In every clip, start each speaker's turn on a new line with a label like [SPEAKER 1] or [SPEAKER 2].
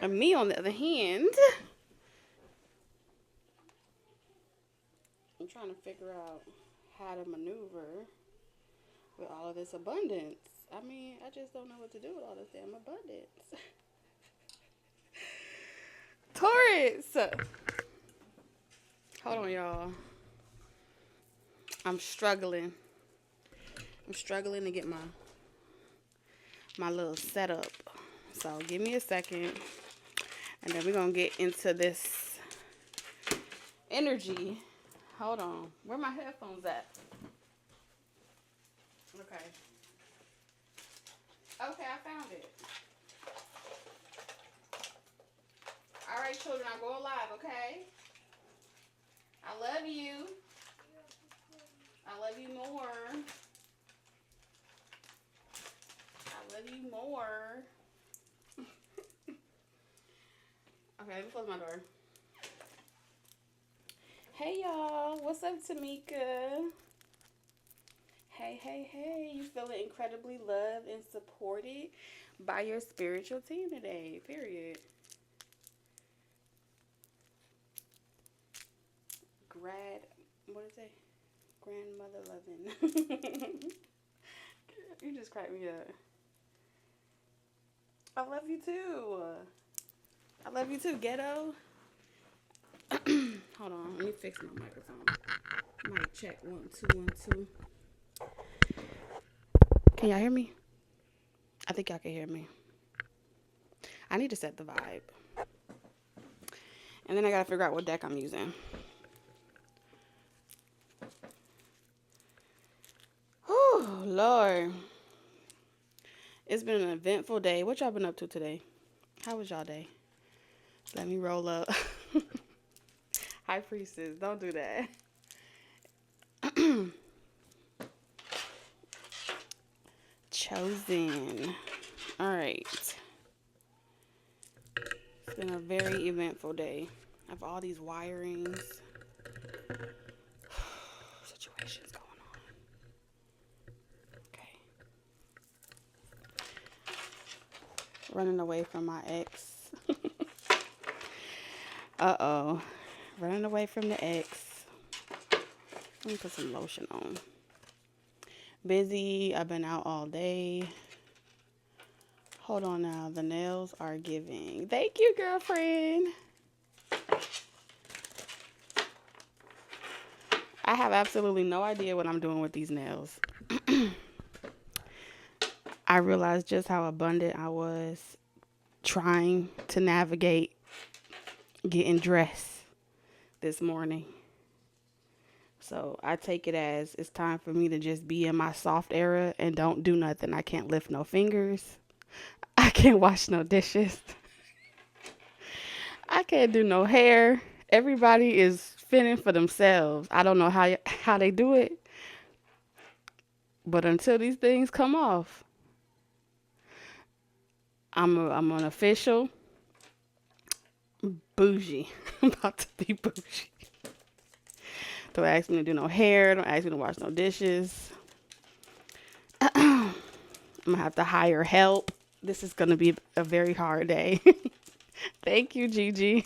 [SPEAKER 1] And me, on the other hand, I'm trying to figure out how to maneuver with all of this abundance. I mean, I just don't know what to do with all this damn abundance. Taurus! Hold on, y'all. I'm struggling. I'm struggling to get my little setup. So give me a second. And then we're going to get into this energy. Hold on. Where my headphones at? Okay. Okay, I found it. All right, children, I'm going live, okay? I love you. I love you more. I love you more. Okay, let me close my door. Hey, y'all. What's up, Tamika? Hey, hey, hey. You feeling incredibly loved and supported by your spiritual team today, period. What is it? Grandmother loving. You just cracked me up. I love you too. I love you too, ghetto. Hold on, let me fix my microphone. Mic check 1 2 1 2. Can y'all hear me? I think y'all can hear me. I need to set the vibe, and then I gotta figure out what deck I'm using. Oh Lord, it's been an eventful day. What y'all been up to today? How was y'all day? Let me roll up. High priestess, don't do that. Chosen. All right. It's been a very eventful day. I have all these wirings. Situations going on. Okay. Running away from my ex. Uh-oh. Running away from the ex. Let me put some lotion on. Busy. I've been out all day. Hold on now. The nails are giving. Thank you, girlfriend. I have absolutely no idea what I'm doing with these nails. I realized just how abundant I was trying to navigate getting dressed this morning. So I take it as it's time for me to just be in my soft era and don't do nothing. I can't lift no fingers. I can't wash no dishes. I can't do no hair. Everybody is fending for themselves. I don't know how they do it, but until these things come off, I'm an official bougie. I'm about to be bougie. Don't ask me to do no hair. Don't ask me to wash no dishes. I'm gonna have to hire help. This is gonna be a very hard day. Thank you, Gigi.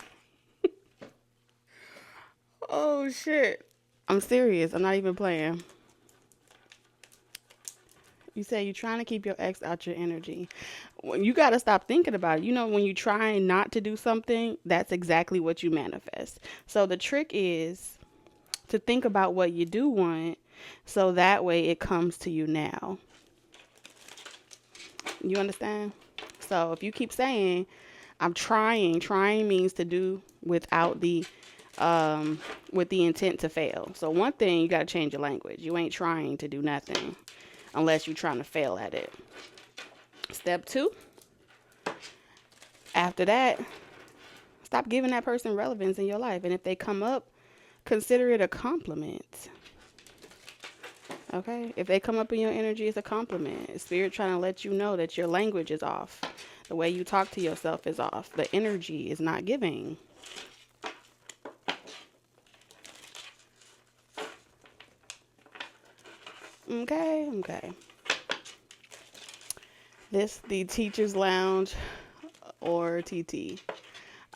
[SPEAKER 1] Oh shit. I'm serious. I'm not even playing. You say you're trying to keep your ex out your energy. When you got to stop thinking about it. You know, when you try not to do something, that's exactly what you manifest. So the trick is to think about what you do want, so that way it comes to you now. You understand? So if you keep saying, I'm trying means to do without the with the intent to fail. So one thing, you got to change your language. You ain't trying to do nothing unless you're trying to fail at it. Step 2, after that, stop giving that person relevance in your life. And if they come up, consider it a compliment. Okay? If they come up in your energy, it's a compliment. Spirit trying to let you know that your language is off. The way you talk to yourself is off. The energy is not giving. Okay. The teacher's lounge or TT.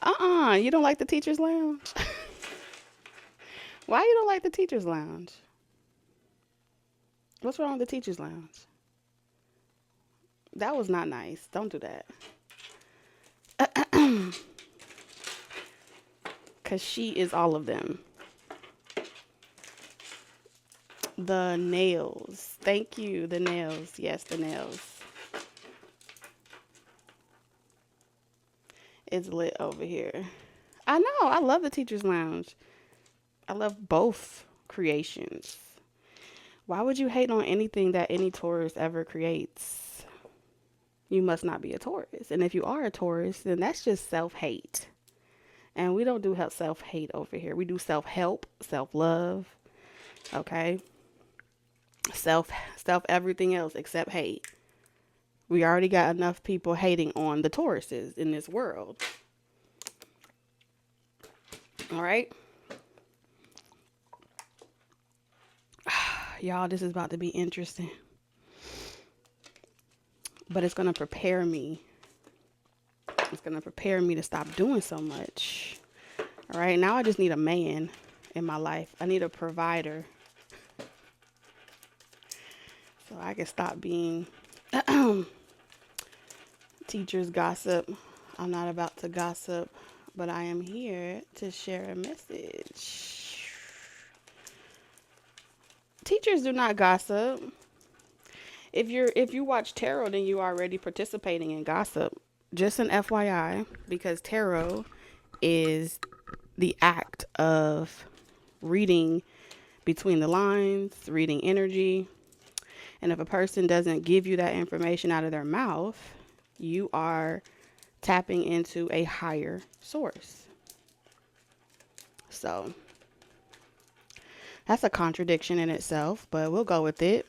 [SPEAKER 1] You don't like the teacher's lounge? Why you don't like the teacher's lounge? What's wrong with the teacher's lounge? That was not nice. Don't do that. Because she is all of them. The nails. Thank you. The nails. Yes, the nails. It's lit over here. I know. I love the teacher's lounge. I love both creations. Why would you hate on anything that any Taurus ever creates? You must not be a Taurus. And if you are a Taurus, then that's just self-hate. And we don't do self-hate over here. We do self-help, self-love, okay? Self everything else except hate. We already got enough people hating on the Tauruses in this world. All right? Y'all, this is about to be interesting. But it's going to prepare me. It's going to prepare me to stop doing so much. All right? Now I just need a man in my life. I need a provider. So I can stop being teachers gossip. I'm not about to gossip, but I am here to share a message. Teachers do not gossip. If you watch tarot, then you are already participating in gossip. Just an FYI, because tarot is the act of reading between the lines, reading energy. And if a person doesn't give you that information out of their mouth, you are tapping into a higher source. So that's a contradiction in itself, but we'll go with it.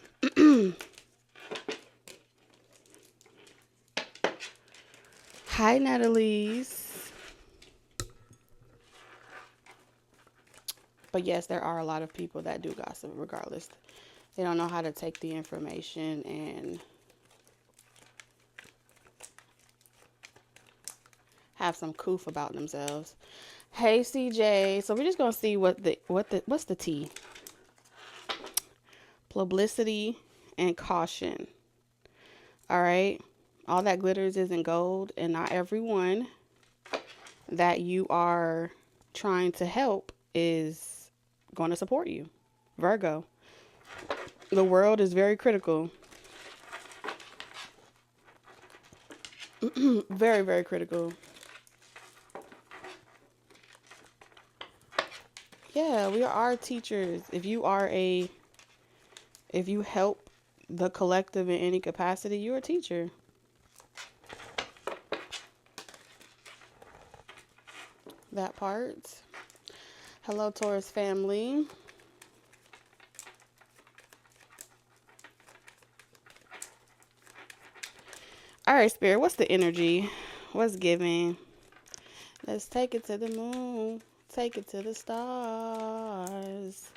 [SPEAKER 1] Hi, Natalie's. But yes, there are a lot of people that do gossip regardless. They don't know how to take the information and have some coof about themselves. Hey, CJ. So we're just gonna see what's the T? Publicity and caution. All right. All that glitters isn't gold, and not everyone that you are trying to help is going to support you. Virgo. The world is very critical. Very, very critical. Yeah, we are teachers. If you help the collective in any capacity, you're a teacher. That part. Hello, Taurus family. All right, Spirit, what's the energy? What's giving? Let's take it to the moon. Take it to the stars.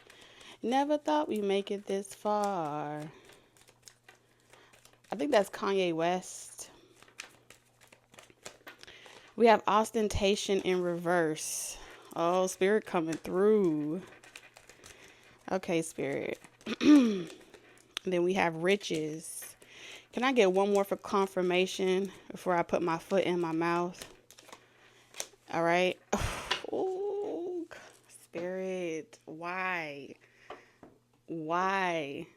[SPEAKER 1] Never thought we'd make it this far. I think that's Kanye West. We have ostentation in reverse. Oh, Spirit coming through. Okay, Spirit. Then we have riches. Can I get one more for confirmation before I put my foot in my mouth? All right. Oh, Spirit. Why? Why?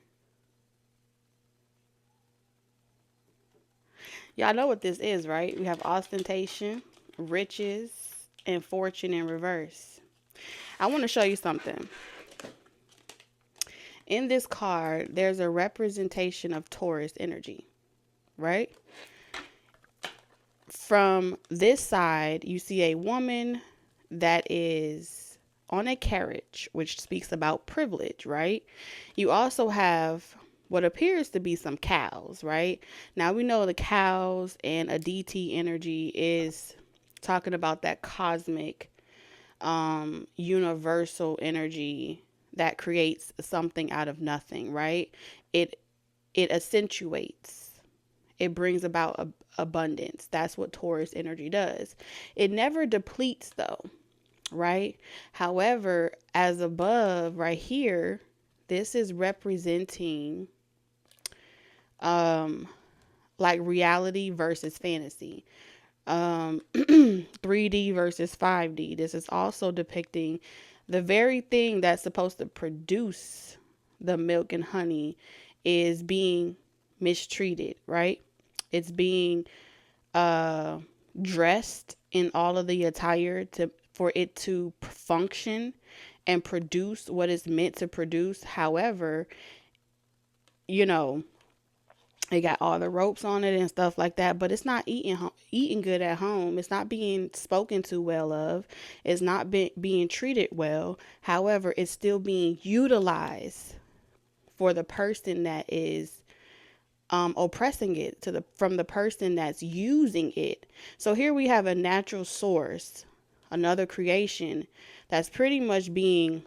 [SPEAKER 1] Y'all know what this is, right? We have ostentation, riches, and fortune in reverse. I want to show you something. In this card, there's a representation of Taurus energy, right? From this side, you see a woman that is on a carriage, which speaks about privilege, right? You also have what appears to be some cows, right? Now we know the cows and a DT energy is talking about that cosmic, universal energy that creates something out of nothing, right? It accentuates. It brings about abundance. That's what Taurus energy does. It never depletes though, right? However, as above right here, this is representing like reality versus fantasy. 3D versus 5D. This is also depicting the very thing that's supposed to produce the milk and honey is being mistreated, right? It's being dressed in all of the attire to for it to function and produce what it's meant to produce. However, you know, it got all the ropes on it and stuff like that, but it's not eating good at home. It's not being spoken to well of. It's not being treated well. However, it's still being utilized for the person that is oppressing it from the person that's using it. So here we have a natural source, another creation that's pretty much being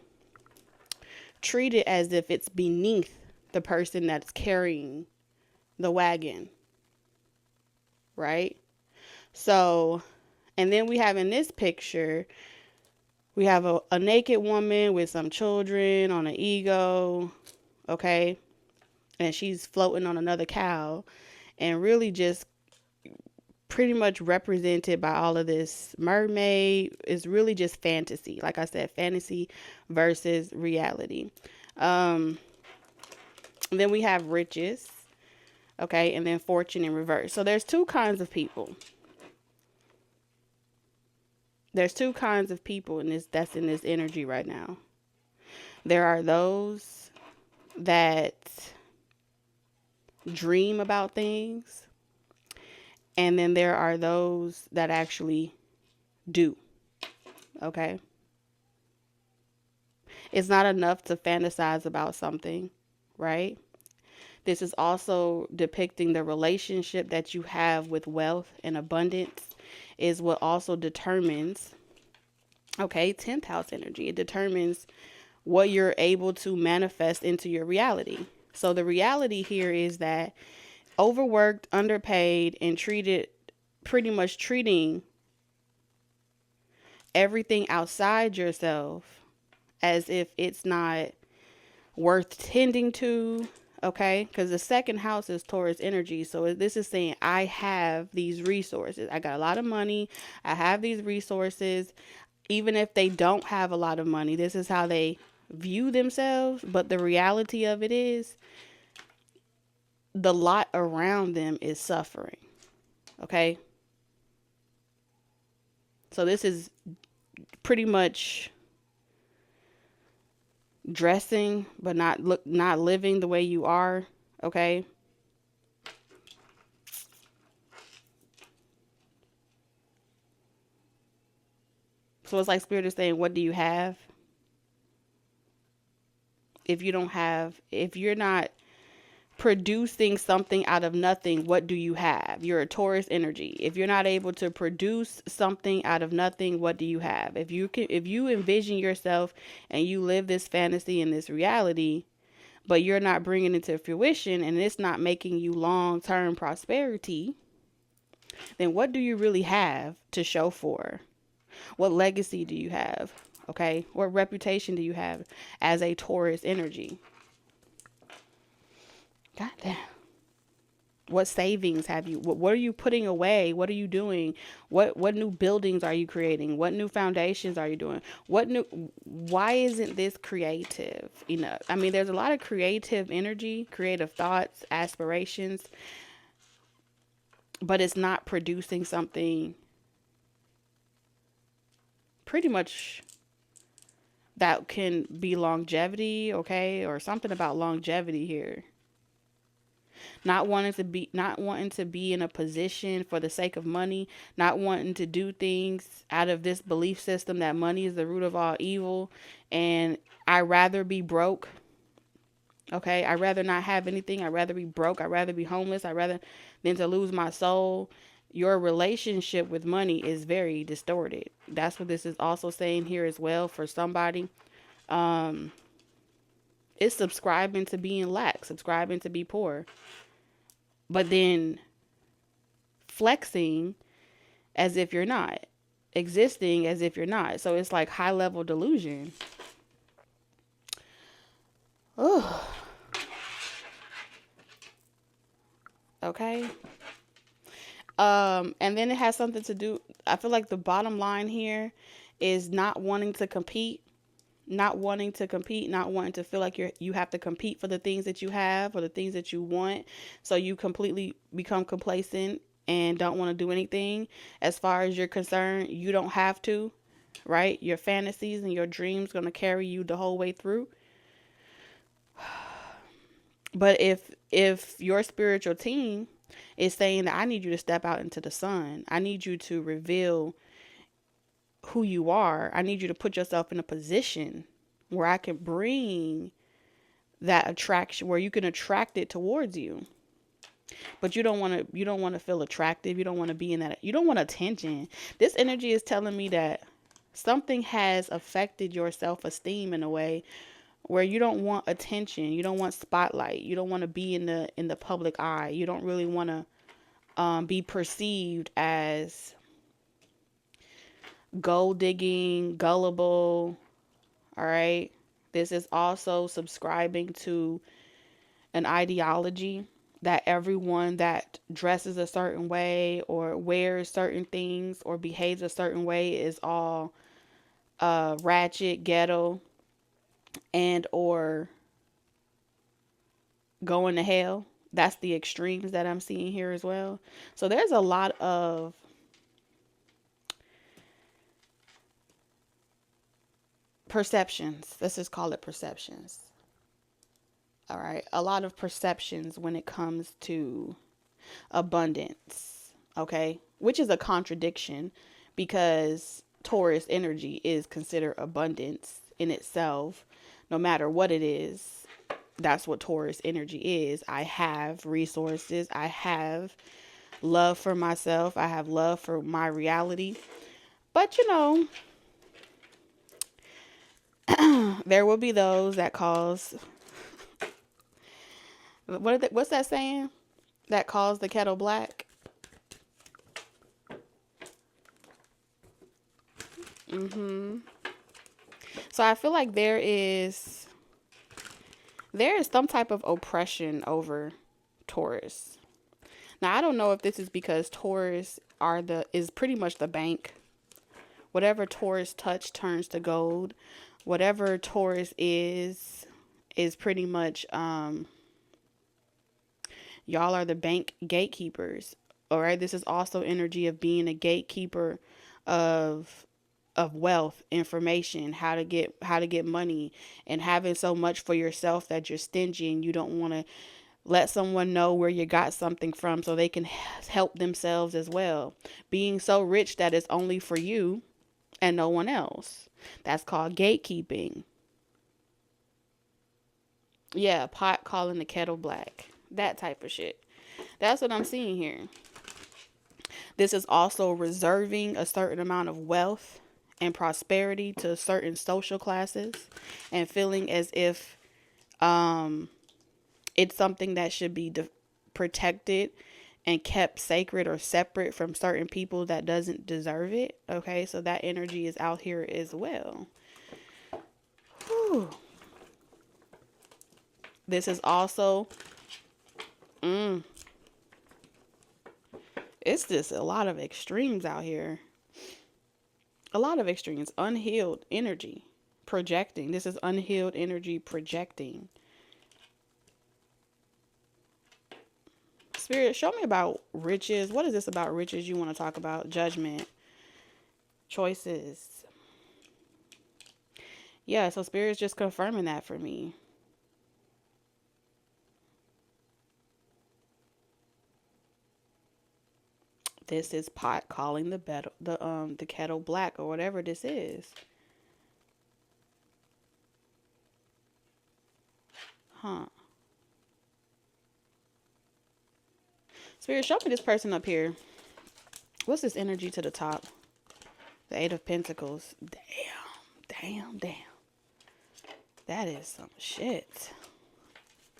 [SPEAKER 1] treated as if it's beneath the person that's carrying the wagon, right? So, and then we have in this picture, we have a naked woman with some children on an ego, okay? And she's floating on another cow and really just pretty much represented by all of this mermaid is really just fantasy. Like I said, fantasy versus reality. Then we have riches. Okay, and then fortune in reverse. So there's two kinds of people. There's two kinds of people in this that's in this energy right now. There are those that dream about things, and then there are those that actually do. Okay? It's not enough to fantasize about something, right? This is also depicting the relationship that you have with wealth and abundance is what also determines, okay, 10th house energy. It determines what you're able to manifest into your reality. So the reality here is that overworked, underpaid, and pretty much treating everything outside yourself as if it's not worth tending to. Okay, because the second house is Taurus energy. So this is saying I have these resources. I got a lot of money. I have these resources. Even if they don't have a lot of money, this is how they view themselves. But the reality of it is the lot around them is suffering. Okay. So this is pretty much dressing but not living the way you are, okay? So it's like Spirit is saying, what do you have? If you're not producing something out of nothing, what do you have? You're a Taurus energy. If you're not able to produce something out of nothing, what do you have? If you envision yourself and you live this fantasy and this reality, but you're not bringing it to fruition and it's not making you long-term prosperity, then what do you really have to show for? What legacy do you have? Okay? What reputation do you have as a Taurus energy? God damn. What savings have you? What are you putting away? What are you doing? What new buildings are you creating? What new foundations are you doing? Why isn't this creative enough? I mean, there's a lot of creative energy, creative thoughts, aspirations, but it's not producing something pretty much that can be longevity, okay? Or something about longevity here. Not wanting to be in a position for the sake of money, not wanting to do things out of this belief system that money is the root of all evil, and I'd rather be broke. Okay, I'd rather not have anything. I'd rather be broke. I'd rather be homeless. Than to lose my soul. Your relationship with money is very distorted. That's what this is also saying here as well for somebody. It's subscribing to being lack, subscribing to be poor. But then flexing as if you're not, existing as if you're not. So it's like high level delusion. Oh, okay. And then it has something to do. I feel like the bottom line here is not wanting to compete, not wanting to compete, not wanting to feel like you have to compete for the things that you have or the things that you want. So you completely become complacent and don't want to do anything. As far as you're concerned, you don't have to, right? Your fantasies and your dreams going to carry you the whole way through. But if your spiritual team is saying that I need you to step out into the sun, I need you to reveal who you are, I need you to put yourself in a position where I can bring that attraction, where you can attract it towards you. But you don't want to feel attractive. You don't want to be in that. You don't want attention. This energy is telling me that something has affected your self-esteem in a way where you don't want attention. You don't want spotlight. You don't want to be in the public eye. You don't really want to be perceived as gold digging, gullible. All right. This is also subscribing to an ideology that everyone that dresses a certain way or wears certain things or behaves a certain way is all ratchet, ghetto, and or going to hell. That's the extremes that I'm seeing here as well. So there's a lot of perceptions. Let's just call it perceptions. All right. A lot of perceptions when it comes to abundance. Okay. Which is a contradiction because Taurus energy is considered abundance in itself, no matter what it is. That's what Taurus energy is. I have resources. I have love for myself. I have love for my reality. But there will be those that cause what's that saying? That calls the kettle black. So I feel like there is some type of oppression over Taurus. Now I don't know if this is because Taurus is pretty much the bank. Whatever Taurus touch turns to gold. Whatever Taurus is pretty much y'all are the bank gatekeepers. All right, this is also energy of being a gatekeeper of wealth, information, how to get money, and having so much for yourself that you're stingy and you don't want to let someone know where you got something from so they can help themselves as well. Being so rich that it's only for you and no one else. That's called gatekeeping. Yeah, pot calling the kettle black. That type of shit. That's what I'm seeing here. This is also reserving a certain amount of wealth and prosperity to certain social classes and feeling as if it's something that should be protected and kept sacred or separate from certain people that doesn't deserve it. Okay, so that energy is out here as well. Whew. This is also it's just a lot of extremes out here. A lot of extremes. Unhealed energy projecting. This is unhealed energy projecting. Spirit, show me about riches. What is this about riches you want to talk about? Judgment. Choices. Yeah, so Spirit's just confirming that for me. This is pot calling the kettle black or whatever this is. Huh. Spirit, show me this person up here. What's this energy to the top? The Eight of Pentacles. Damn. That is some shit.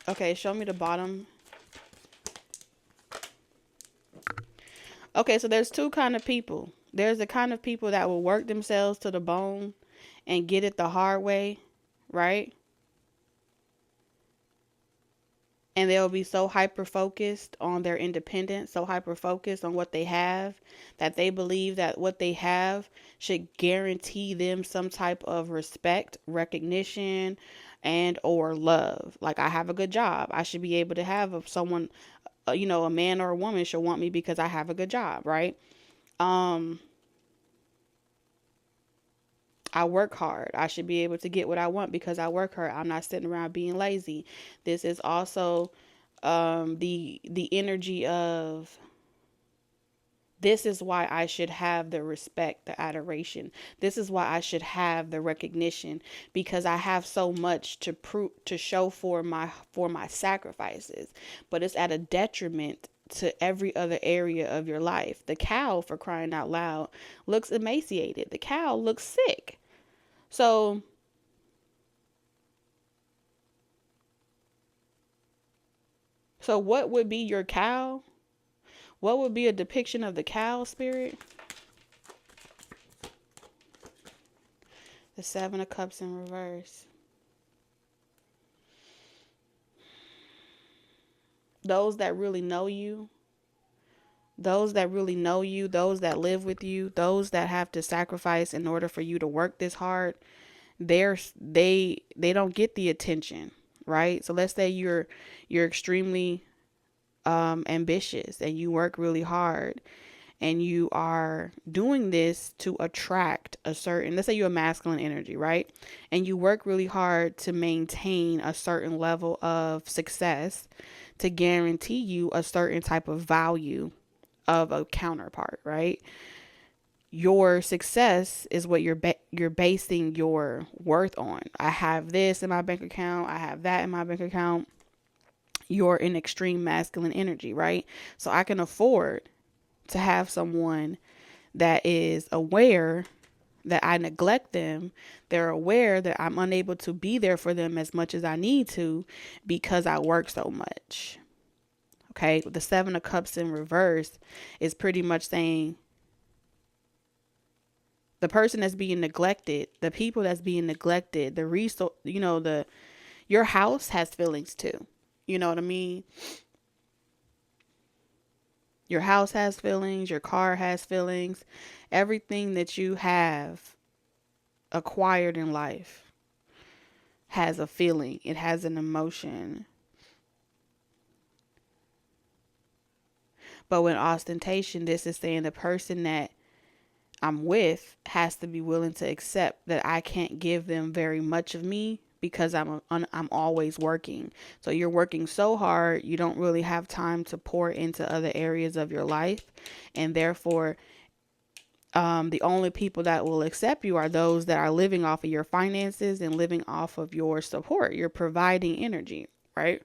[SPEAKER 1] Okay, show me the bottom. Okay, so there's two kind of people. There's the kind of people that will work themselves to the bone and get it the hard way, right? And they'll be so hyper focused on their independence, so hyper focused on what they have, that they believe that what they have should guarantee them some type of respect, recognition, and or love. Like, I have a good job, I should be able to have someone, a man or a woman should want me because I have a good job, right? um I work hard. I should be able to get what I want because I work hard. I'm not sitting around being lazy. This is also the energy of, this is why I should have the respect, the adoration. This is why I should have the recognition, because I have so much to prove, to show for my sacrifices. But it's at a detriment to every other area of your life. The cow, for crying out loud, looks emaciated. The cow looks sick. So what would be your cow? What would be a depiction of the cow spirit? The Seven of Cups in reverse. Those that really know you, those that really know you, those that live with you, those that have to sacrifice in order for you to work this hard, they don't get the attention, right? So let's say you're extremely ambitious and you work really hard and you are doing this to attract a certain, let's say you're a masculine energy, right? And you work really hard to maintain a certain level of success to guarantee you a certain type of value of a counterpart, right? Your success is what you're basing your worth on. I have this in my bank account, I have that in my bank account. You're in extreme masculine energy, right? So I can afford to have someone that is aware that I neglect them. They're aware that I'm unable to be there for them as much as I need to because I work so much. Okay, the Seven of Cups in reverse is pretty much saying the person that's being neglected, the people that's being neglected, the resource, your house has feelings too. You know what I mean? Your house has feelings, your car has feelings. Everything that you have acquired in life has a feeling, it has an emotion. But with ostentation, this is saying the person that I'm with has to be willing to accept that I can't give them very much of me because I'm always working. So you're working so hard, you don't really have time to pour into other areas of your life, and therefore the only people that will accept you are those that are living off of your finances and living off of your support. You're providing energy, right?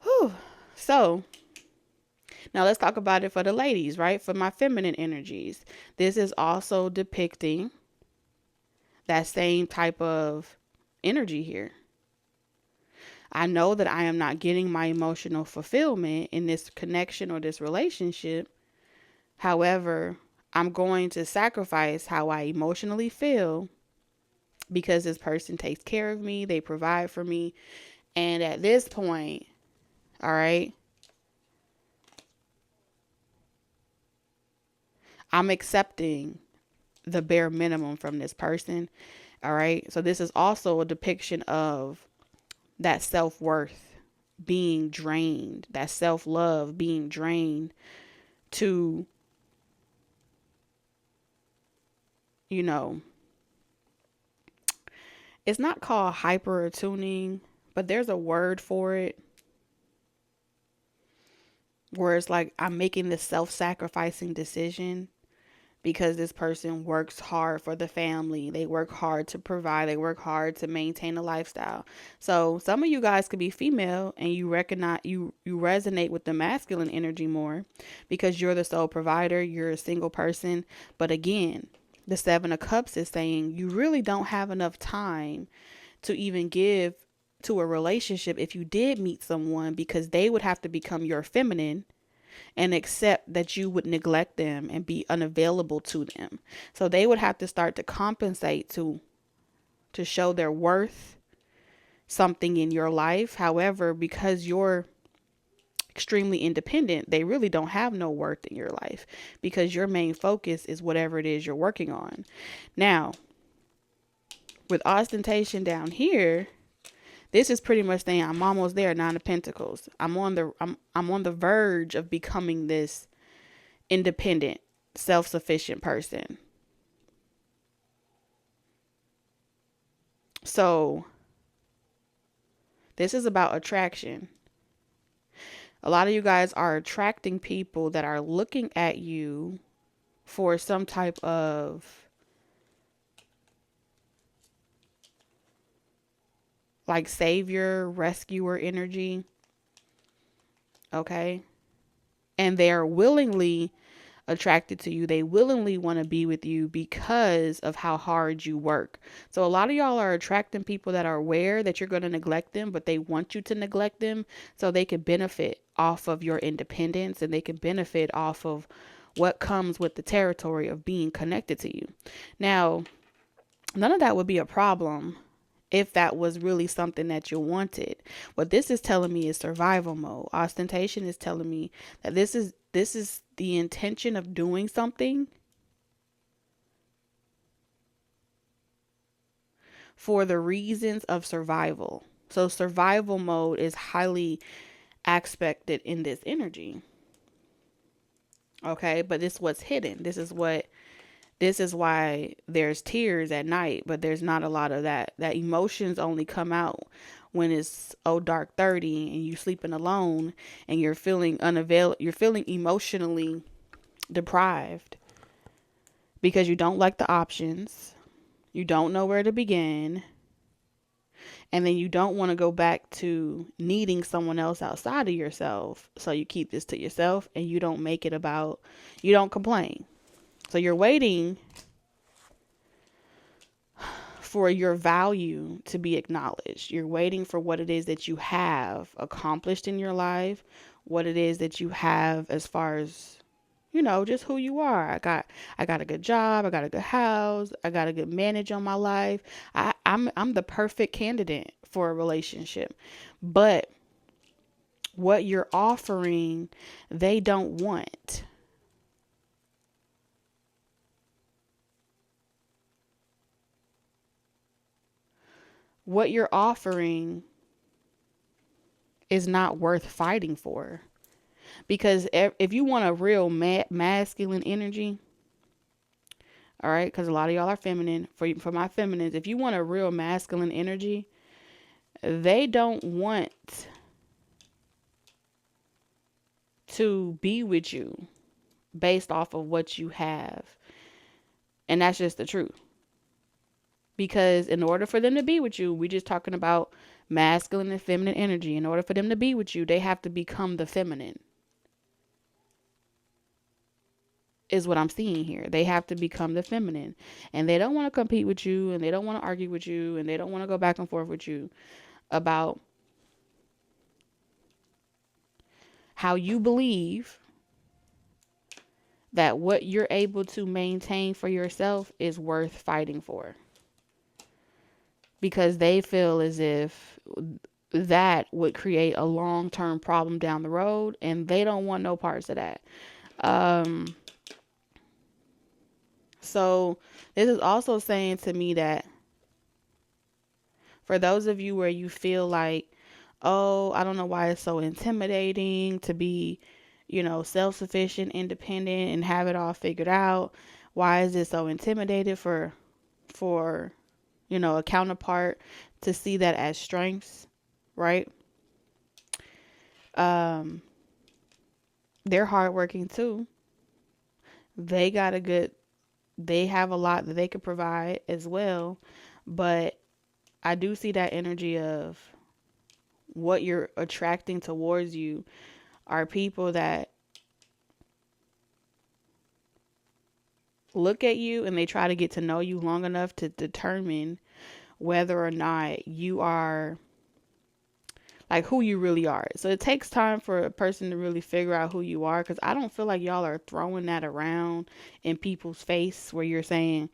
[SPEAKER 1] Whew. So now let's talk about it for the ladies, right? For my feminine energies. This is also depicting that same type of energy here. I know that I am not getting my emotional fulfillment in this connection or this relationship. However, I'm going to sacrifice how I emotionally feel because this person takes care of me, they provide for me. And at this point, all right, I'm accepting the bare minimum from this person. All right. So this is also a depiction of that self-worth being drained, that self-love being drained to, it's not called hyper attuning, but there's a word for it where it's like I'm making this self-sacrificing decision because this person works hard for the family. They work hard to provide. They work hard to maintain a lifestyle. So some of you guys could be female and you recognize, you resonate with the masculine energy more because you're the sole provider. You're a single person. But again, the Seven of Cups is saying you really don't have enough time to even give to a relationship if you did meet someone, because they would have to become your feminine and accept that you would neglect them and be unavailable to them. So they would have to start to compensate to show their worth something in your life. However, because you're extremely independent, they really don't have no worth in your life because your main focus is whatever it is you're working on. Now, with ostentation down here, this is pretty much saying I'm almost there, Nine of Pentacles. I'm on the verge of becoming this independent, self-sufficient person. So, this is about attraction. A lot of you guys are attracting people that are looking at you for some type of like savior, rescuer energy. Okay. And they're willingly attracted to you. They willingly want to be with you because of how hard you work. So a lot of y'all are attracting people that are aware that you're going to neglect them, but they want you to neglect them so they can benefit off of your independence, and they can benefit off of what comes with the territory of being connected to you. Now, none of that would be a problem if that was really something that you wanted. What this is telling me is survival mode. Ostentation is telling me that this is the intention of doing something for the reasons of survival. So survival mode is highly aspected in this energy. Okay, but this is what's hidden. This is why there's tears at night, but there's not a lot of that. That emotions only come out when it's dark 30 and you sleeping alone and you're feeling you're feeling emotionally deprived because you don't like the options. You don't know where to begin. And then you don't want to go back to needing someone else outside of yourself. So you keep this to yourself and you don't make it about, you don't complain. So you're waiting for your value to be acknowledged. You're waiting for what it is that you have accomplished in your life, what it is that you have as far as, just who you are. I got a good job, I got a good house, I got a good manage on my life. I'm the perfect candidate for a relationship. But what you're offering, they don't want. What you're offering is not worth fighting for. Because if you want a real masculine energy, all right, because a lot of y'all are feminine. For my feminines, if you want a real masculine energy, they don't want to be with you based off of what you have. And that's just the truth. Because in order for them to be with you, we're just talking about masculine and feminine energy. In order for them to be with you, they have to become the feminine. Is what I'm seeing here. They have to become the feminine. And they don't want to compete with you, and they don't want to argue with you, and they don't want to go back and forth with you about how you believe that what you're able to maintain for yourself is worth fighting for. Because they feel as if that would create a long-term problem down the road, and they don't want no parts of that. So this is also saying to me that for those of you where you feel like, oh, I don't know why it's so intimidating to be, self-sufficient, independent, and have it all figured out. Why is it so intimidated for a counterpart to see that as strengths, right? They're hardworking too. They have a lot that they could provide as well. But I do see that energy of what you're attracting towards you are people that look at you and they try to get to know you long enough to determine whether or not you are like who you really are. So it takes time for a person to really figure out who you are, because I don't feel like y'all are throwing that around in people's face where you're saying,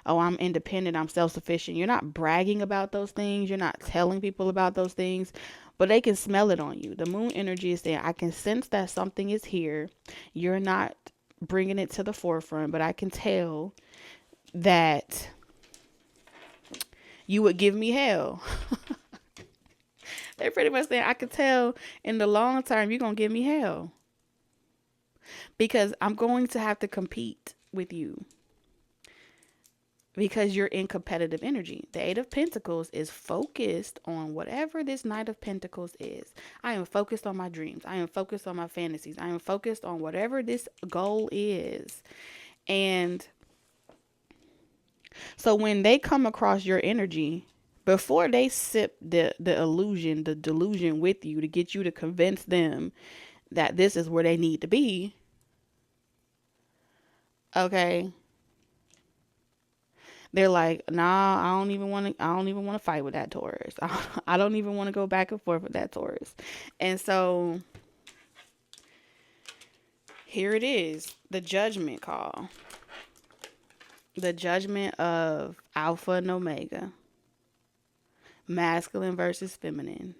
[SPEAKER 1] oh, I'm independent, I'm self-sufficient. You're not bragging about those things. You're not telling people about those things, but they can smell it on you. The moon energy is saying, I can sense that something is here. You're not bringing it to the forefront, but I can tell that you would give me hell. They're pretty much saying, I can tell in the long term, you're going to give me hell, because I'm going to have to compete with you, because you're in competitive energy. The Eight of Pentacles is focused on whatever this Knight of Pentacles is. I am focused on my dreams. I am focused on my fantasies. I am focused on whatever this goal is. And so when they come across your energy, before they sip the illusion, the delusion with you to get you to convince them that this is where they need to be, okay, they're like, nah, I don't even want to fight with that Taurus. I don't even want to go back and forth with that Taurus. And so here it is, the judgment call. The judgment of Alpha and Omega. Masculine versus feminine.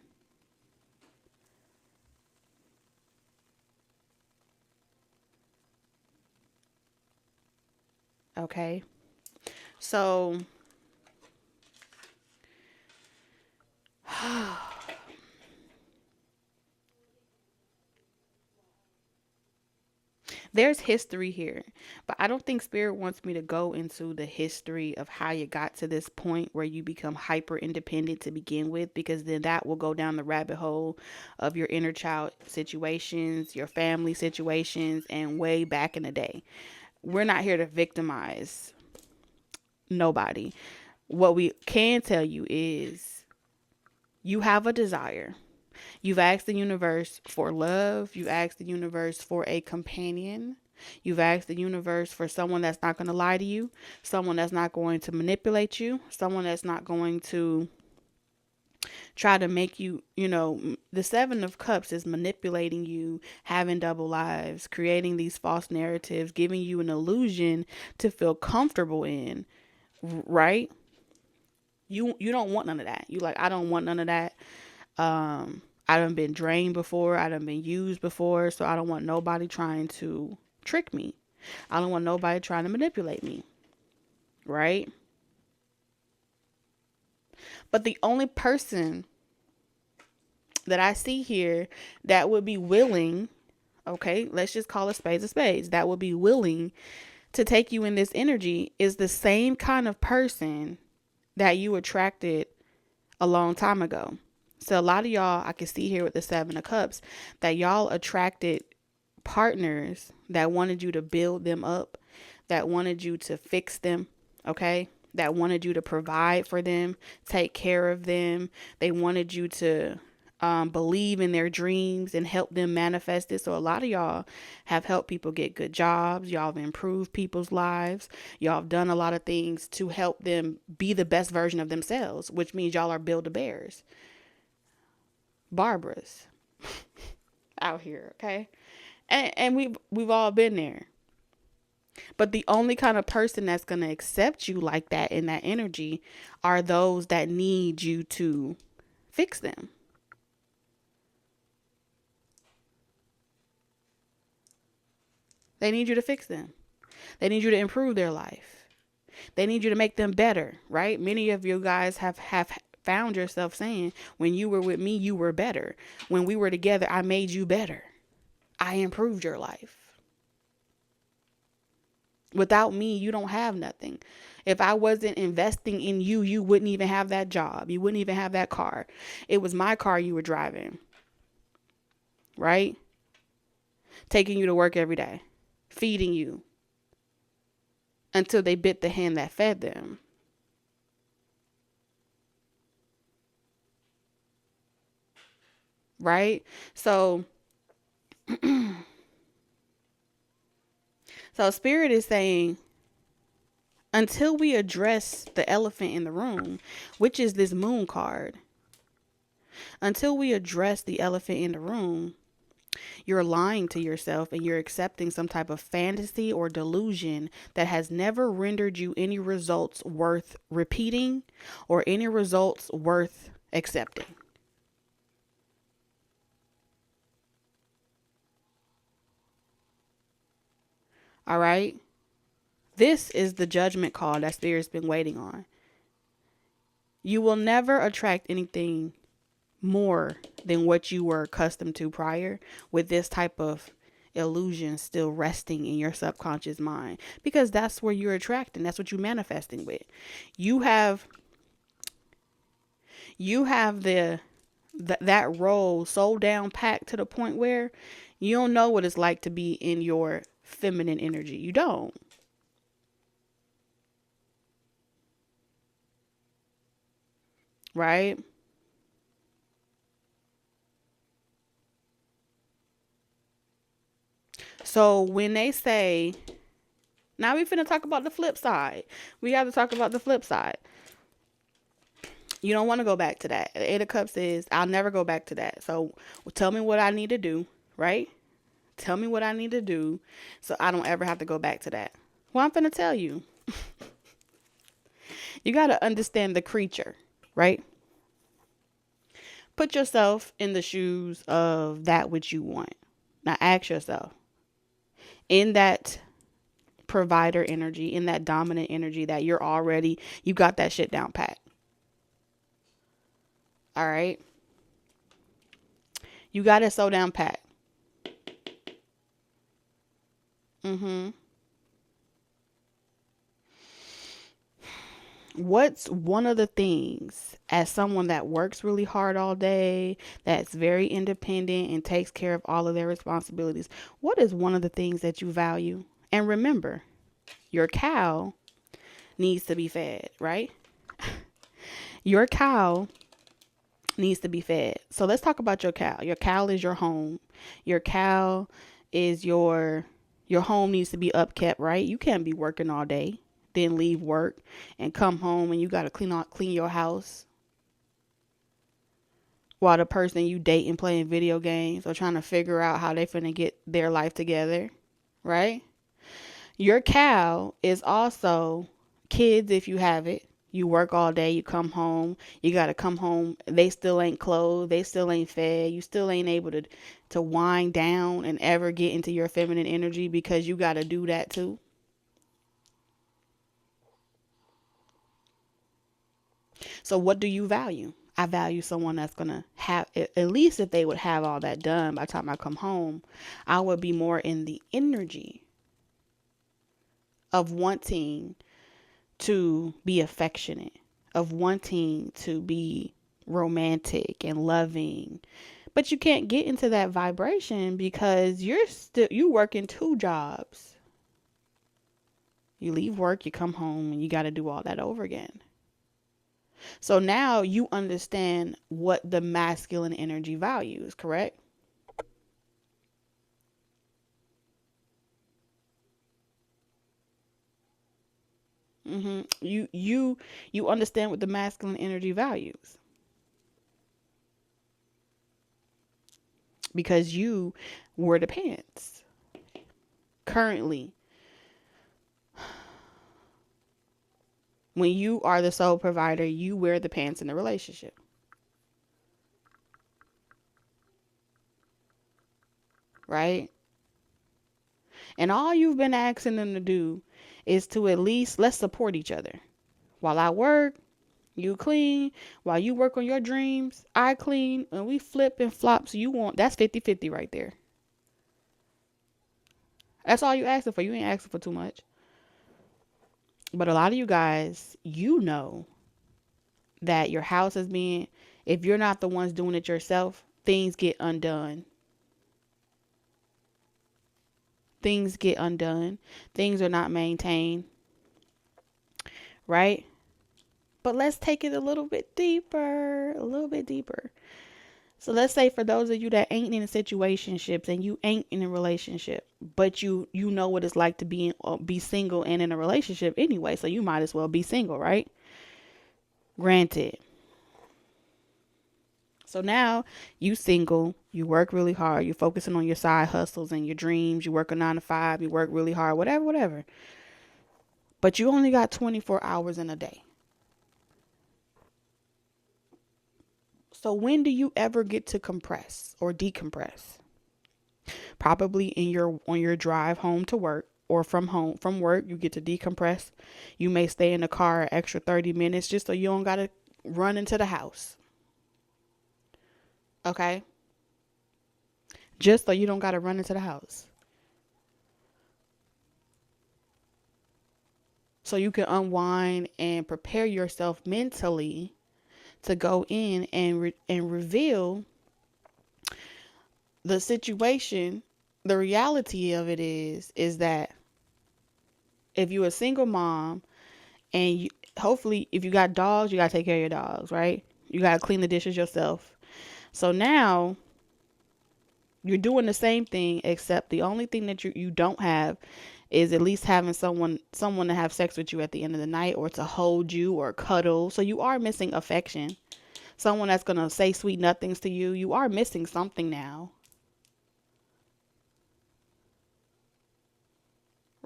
[SPEAKER 1] Okay. So there's history here, but I don't think Spirit wants me to go into the history of how you got to this point where you become hyper independent to begin with, because then that will go down the rabbit hole of your inner child situations, your family situations, and way back in the day. We're not here to victimize nobody. What we can tell you is you have a desire. You've asked the universe for love. You've asked the universe for a companion. You've asked the universe for someone that's not going to lie to you, someone that's not going to manipulate you, someone that's not going to try to make you, the Seven of Cups is manipulating you, having double lives, creating these false narratives, giving you an illusion to feel comfortable in, right? You don't want none of that. You like, I don't want none of that. I done been drained before. I done been used before. So I don't want nobody trying to trick me. I don't want nobody trying to manipulate me. Right? But the only person that I see here that would be willing, okay, let's just call a spade, that would be willing to take you in this energy is the same kind of person that you attracted a long time ago. So a lot of y'all, I can see here with the Seven of Cups, that y'all attracted partners that wanted you to build them up, that wanted you to fix them, okay? That wanted you to provide for them, take care of them. They wanted you to believe in their dreams and help them manifest it. So a lot of y'all have helped people get good jobs. Y'all have improved people's lives. Y'all have done a lot of things to help them be the best version of themselves, which means y'all are Build-A-Bears. Barbaras out here, okay? And we've all been there. But the only kind of person that's going to accept you like that in that energy are those that need you to fix them. They need you to fix them. They need you to improve their life. They need you to make them better, right? Many of you guys have found yourself saying, when you were with me, you were better. When we were together, I made you better. I improved your life. Without me, you don't have nothing. If I wasn't investing in you, you wouldn't even have that job. You wouldn't even have that car. It was my car you were driving, right? Taking you to work every day, feeding you until they bit the hand that fed them. Right? So Spirit is saying, until we address the elephant in the room, which is this moon card, Until we address the elephant in the room, you're lying to yourself and you're accepting some type of fantasy or delusion that has never rendered you any results worth repeating or any results worth accepting. All right? This is the judgment call that Spirit's been waiting on. You will never attract anything more than what you were accustomed to prior with this type of illusion still resting in your subconscious mind, because that's where you're attracting. That's what you're manifesting with. You have that role so down packed to the point where you don't know what it's like to be in your feminine energy. You don't. Right? So when they say, now we finna talk about the flip side. We got to talk about the flip side. You don't want to go back to that. The Eight of Cups is, I'll never go back to that. So tell me what I need to do, right? Tell me what I need to do so I don't ever have to go back to that. Well, I'm finna tell you. You got to understand the creature, right? Put yourself in the shoes of that which you want. Now ask yourself, in that provider energy, in that dominant energy that you got that shit down pat. All right. You got it so down pat. What's one of the things, as someone that works really hard all day, that's very independent and takes care of all of their responsibilities, what is one of the things that you value? And remember, your cow needs to be fed, right? Your cow needs to be fed. So let's talk about your cow. Your cow is your home. Your cow is your home needs to be upkept, right? You can't be working all day, then leave work and come home and you got to clean your house while the person you date and playing video games or trying to figure out how they finna get their life together, right? Your cow is also kids if you have it. You work all day, you come home, you got to come home. They still ain't clothed, they still ain't fed. You still ain't able to wind down and ever get into your feminine energy because you got to do that too. So what do you value? I value someone that's going to have, at least if they would have all that done by the time I come home, I would be more in the energy of wanting to be affectionate, of wanting to be romantic and loving. But you can't get into that vibration because you working two jobs. You leave work, you come home, and you got to do all that over again. So now you understand what the masculine energy values, correct? You understand what the masculine energy values because you were the pants. Currently, when you are the sole provider, you wear the pants in the relationship. Right? And all you've been asking them to do is to at least let's support each other. While I work, you clean. While you work on your dreams, I clean. And we flip and flop. So that's 50-50 right there. That's all you asking for. You ain't asking for too much. But a lot of you guys, you know that your house is being, if you're not the ones doing it yourself, things get undone. Things get undone. Things are not maintained. Right? But let's take it a little bit deeper. A little bit deeper. So let's say for those of you that ain't in situationships and you ain't in a relationship, but you know what it's like to be single and in a relationship anyway, so you might as well be single, right? Granted. So now you single, you work really hard, you're focusing on your side hustles and your dreams, you work a 9 to 5, you work really hard, whatever. But you only got 24 hours in a day. So when do you ever get to compress or decompress? Probably in your on your drive home to work, or from work you get to decompress. You may stay in the car an extra 30 minutes just so you don't got to run into the house. Okay? Just so you don't got to run into the house. So you can unwind and prepare yourself mentally to go in and reveal the situation. The reality of it is that if you're a single mom and hopefully if you got dogs, you got to take care of your dogs, right? You got to clean the dishes yourself. So now you're doing the same thing, except the only thing that you don't have is at least having someone to have sex with you at the end of the night, or to hold you or cuddle. So you are missing affection. Someone that's going to say sweet nothings to you. You are missing something now.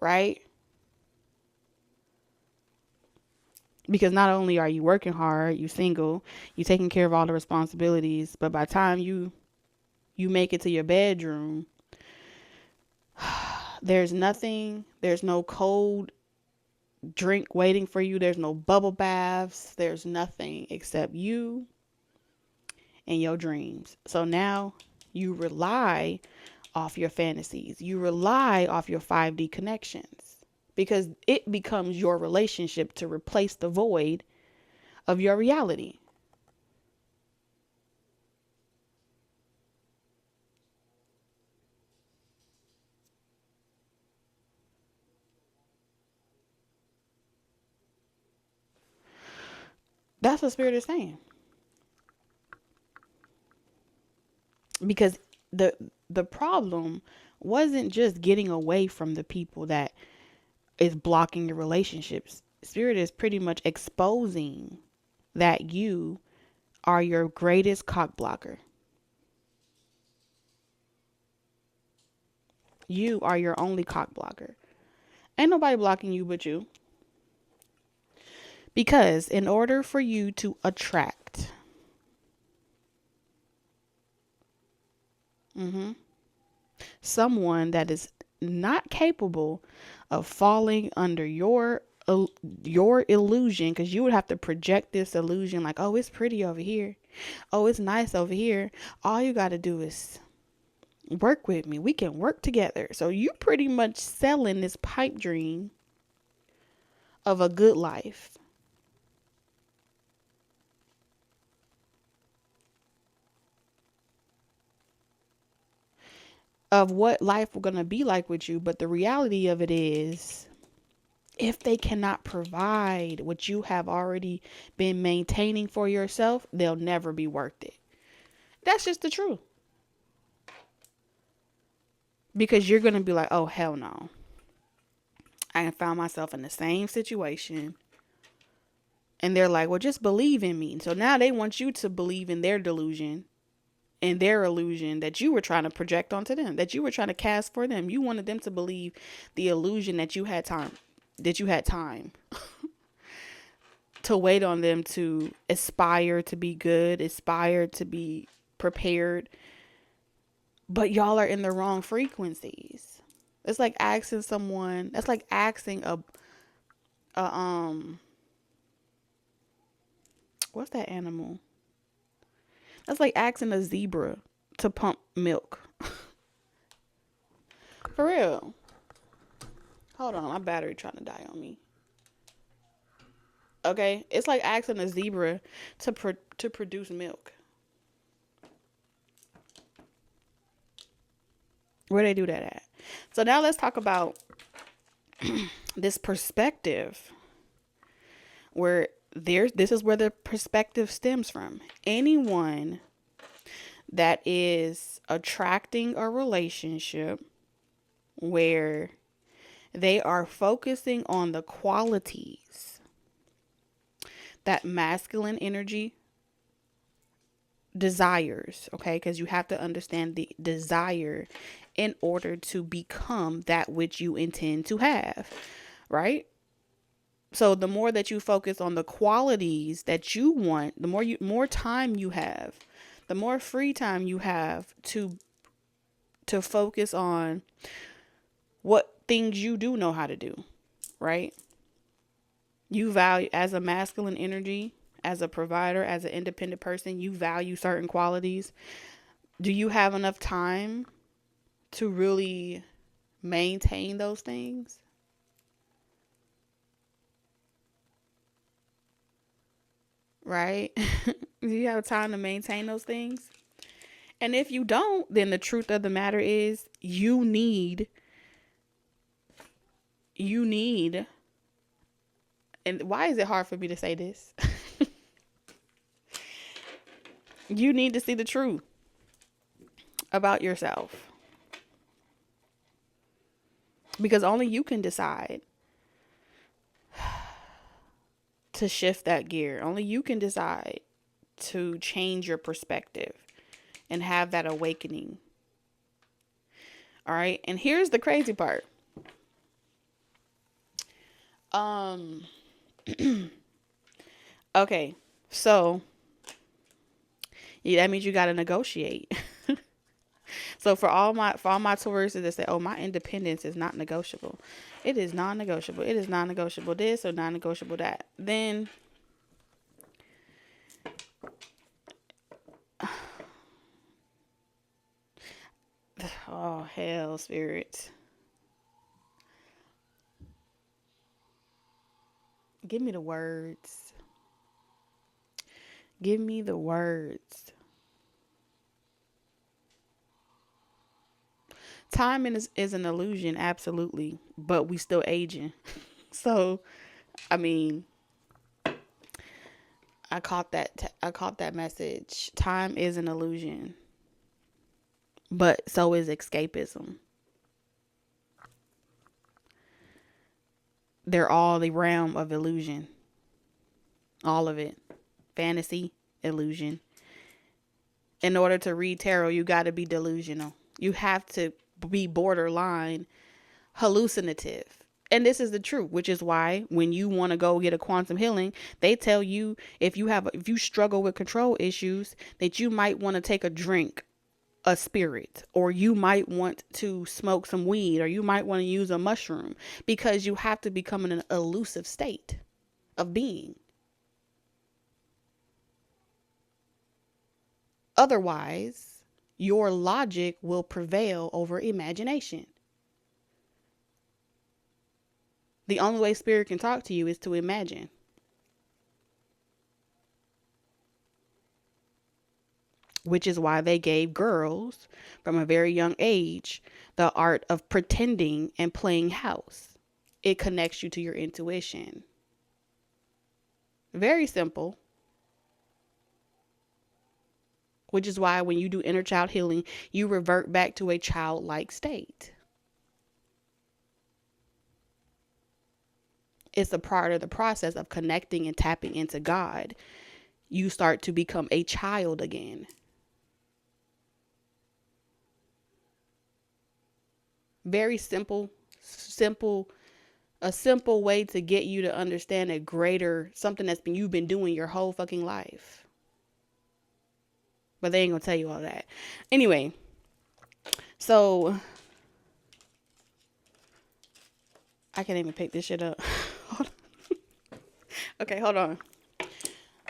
[SPEAKER 1] Right? Because not only are you working hard, you single, you taking care of all the responsibilities, but by the time you make it to your bedroom, there's no cold drink waiting for you. There's no bubble baths. There's nothing except you and your dreams. So now you rely off your fantasies. You rely off your 5D connections, because it becomes your relationship to replace the void of your reality. That's what Spirit is saying. Because the problem wasn't just getting away from the people that is blocking your relationships. Spirit is pretty much exposing that you are your greatest cock blocker. You are your only cock blocker. Ain't nobody blocking you but you. Because in order for you to attract someone that is not capable of falling under your illusion, because you would have to project this illusion like, oh, it's pretty over here, oh, it's nice over here, all you got to do is work with me, we can work together. So you pretty much selling this pipe dream of a good life, of what life will gonna be like with you. But the reality of it is, if they cannot provide what you have already been maintaining for yourself, they'll never be worth it. That's just the truth. Because you're gonna be like, oh hell no, I found myself in the same situation. And they're like, well, just believe in me. So now they want you to believe in their delusion and their illusion that you were trying to project onto them, that you were trying to cast for them. You wanted them to believe the illusion that you had time, to wait on them to aspire to be good, aspire to be prepared. But y'all are in the wrong frequencies. It's like asking someone, that's like asking a what's that animal? That's like asking a zebra to pump milk. For real. Hold on, my battery trying to die on me. Okay, it's like asking a zebra to produce milk. Where they do that at? So now let's talk about this perspective, where this is where the perspective stems from. Anyone that is attracting a relationship where they are focusing on the qualities that masculine energy desires, okay? Because you have to understand the desire in order to become that which you intend to have, right? So the more that you focus on the qualities that you want, the more time you have, the more free time you have to focus on what things you do know how to do, right? You value, as a masculine energy, as a provider, as an independent person, you value certain qualities. Do you have enough time to really maintain those things? Right? Do you have time to maintain those things? And if you don't, then the truth of the matter is you need, and why is it hard for me to say this? You need to see the truth about yourself. Because only you can decide to shift that gear. Only you can decide to change your perspective and have that awakening. All right. And here's the crazy part. Okay. So yeah, that means you got to negotiate. So for all my Tauruses that say, "Oh, my independence is not negotiable," it is non-negotiable. It is non-negotiable this or non-negotiable that. Then, oh hell, spirits, give me the words. Give me the words. Time is an illusion, absolutely, but we still aging. So, I mean, I caught that message. Time is an illusion, but so is escapism. They're all the realm of illusion. All of it. Fantasy, illusion. In order to read tarot, you got to be delusional. You have to be borderline hallucinative. And this is the truth, which is why when you want to go get a quantum healing, they tell you if you struggle with control issues, that you might want to take a drink, a spirit, or you might want to smoke some weed, or you might want to use a mushroom, because you have to become in an elusive state of being. Otherwise, your logic will prevail over imagination. The only way spirit can talk to you is to imagine. Which is why they gave girls from a very young age the art of pretending and playing house. It connects you to your intuition. Very simple. Which is why when you do inner child healing, you revert back to a childlike state. It's a part of the process of connecting and tapping into God. You start to become a child again. Very simple, a simple way to get you to understand a greater, something you've been doing your whole fucking life. But they ain't gonna tell you all that. Anyway, so I can't even pick this shit up. Okay, hold on.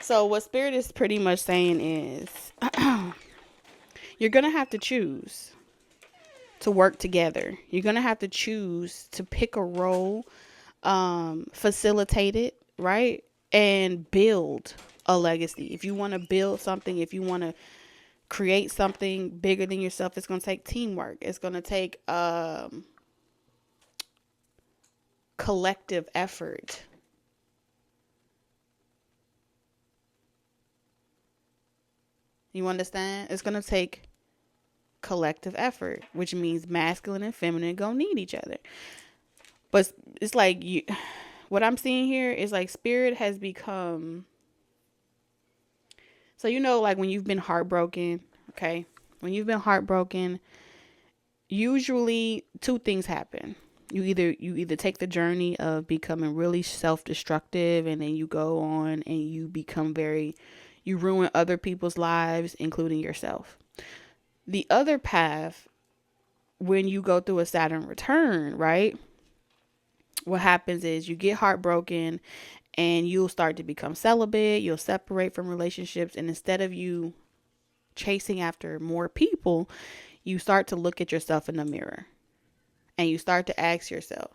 [SPEAKER 1] So what Spirit is pretty much saying is you're gonna have to choose to work together. You're gonna have to choose to pick a role, facilitate it, right? And build a legacy. If you want to build something, if you want to create something bigger than yourself, it's going to take teamwork. It's going to take collective effort. You understand? It's going to take collective effort, which means masculine and feminine gonna need each other. But it's like what I'm seeing here is like Spirit has become So, like when you've been heartbroken, okay? When you've been heartbroken, usually two things happen. You either take the journey of becoming really self-destructive, and then you go on and you ruin other people's lives, including yourself. The other path, when you go through a Saturn return, right? What happens is you get heartbroken and you'll start to become celibate, you'll separate from relationships, and instead of you chasing after more people, you start to look at yourself in the mirror and you start to ask yourself,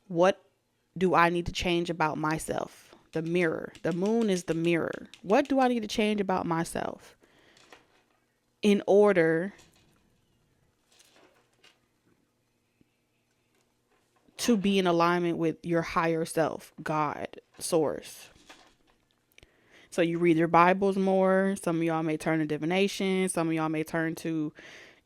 [SPEAKER 1] what do I need to change about myself? The mirror. The moon is the mirror. What do I need to change about myself in order to be in alignment with your higher self, God, source? So you read your Bibles more. Some of y'all may turn to divination. Some of y'all may turn to,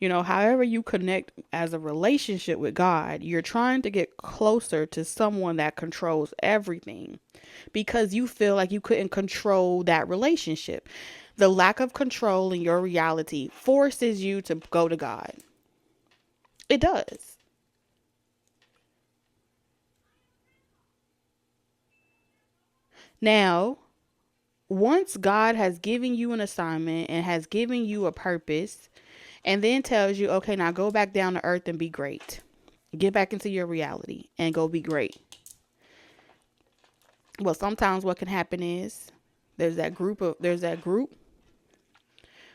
[SPEAKER 1] however you connect as a relationship with God. You're trying to get closer to someone that controls everything because you feel like you couldn't control that relationship. The lack of control in your reality forces you to go to God. It does. Now, once God has given you an assignment and has given you a purpose, and then tells you, okay, now go back down to earth and be great. Get back into your reality and go be great. Well, sometimes what can happen is there's that group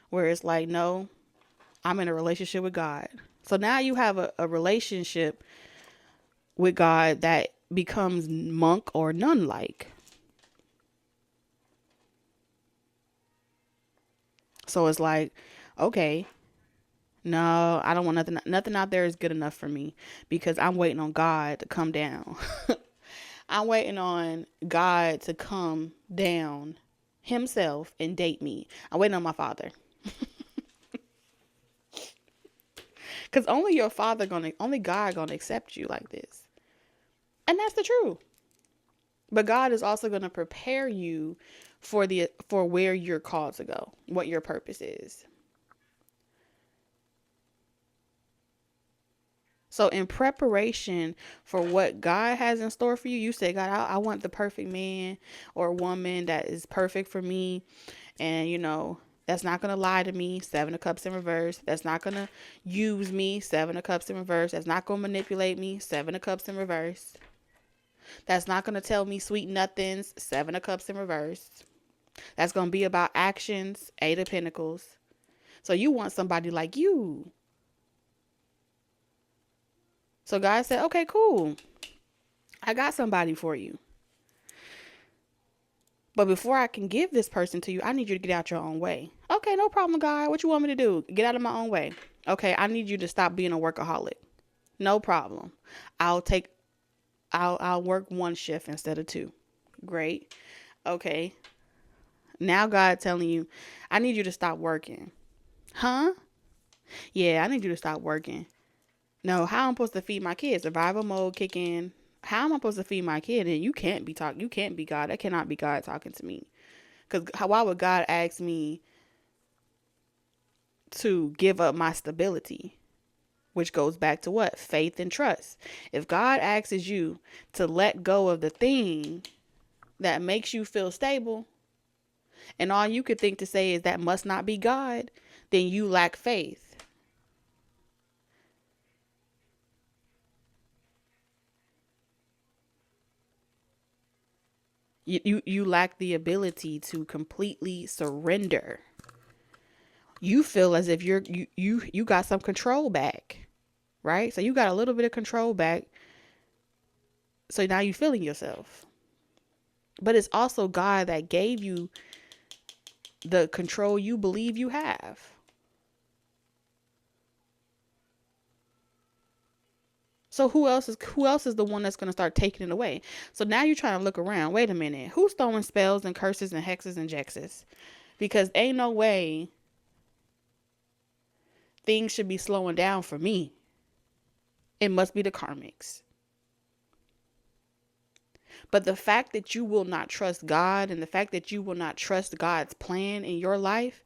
[SPEAKER 1] where it's like, no, I'm in a relationship with God. So now you have a relationship with God that becomes monk or nun-like. So it's like, okay, no, I don't want nothing. Nothing out there is good enough for me because I'm waiting on God to come down. I'm waiting on God to come down himself and date me. I'm waiting on my father. Because only God gonna accept you like this. And that's the truth. But God is also gonna prepare you for where you're called to go, what your purpose is. So in preparation for what God has in store for you, you say, God, I want the perfect man or woman that is perfect for me. And, that's not going to lie to me. 7 of Cups in reverse. That's not going to use me. 7 of Cups in reverse. That's not going to manipulate me. 7 of Cups in reverse. That's not going to tell me sweet nothings. 7 of Cups in reverse. That's going to be about actions. 8 of Pentacles. So you want somebody like you. So God said, okay, cool. I got somebody for you. But before I can give this person to you, I need you to get out your own way. Okay, no problem, God. What you want me to do? Get out of my own way. Okay, I need you to stop being a workaholic. No problem. I'll work 1 shift instead of 2. Great. Okay. Now God telling you, I need you to stop working. Huh? Yeah, I need you to stop working. No, how am I supposed to feed my kids? Survival mode kick in. How am I supposed to feed my kid? And you can't be God. That cannot be God talking to me. Because why would God ask me to give up my stability? Which goes back to what? Faith and trust. If God asks you to let go of the thing that makes you feel stable, and all you could think to say is that must not be God, then you lack faith. You lack the ability to completely surrender. You feel as if you got some control back, right? So you got a little bit of control back. So now you're feeling yourself. But it's also God that gave you the control you believe you have. So who else is the one that's going to start taking it away? So now you're trying to look around. Wait a minute. Who's throwing spells and curses and hexes and jexes? Because ain't no way things should be slowing down for me. It must be the karmics. But the fact that you will not trust God and the fact that you will not trust God's plan in your life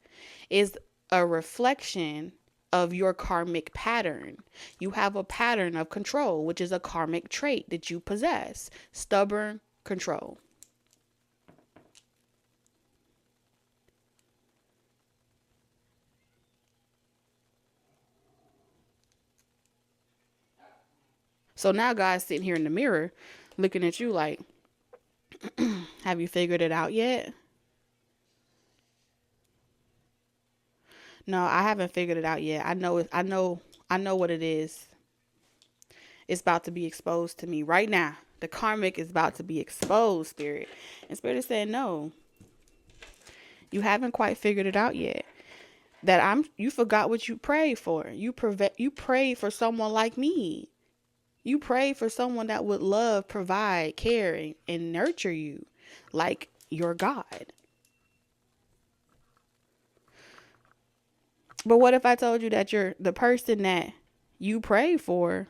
[SPEAKER 1] is a reflection of your karmic pattern. You have a pattern of control, which is a karmic trait that you possess. Stubborn control. So now God's sitting here in the mirror looking at you like, have you figured it out yet? No, I haven't figured it out yet. I know what it is. It's about to be exposed to me right now. The karmic is about to be exposed, Spirit. And Spirit is saying, no, you haven't quite figured it out yet. You forgot what you prayed for. You prayed for someone like me. You prayed for someone that would love, provide, care, and nurture you like your God. But what if I told you that the person that you pray for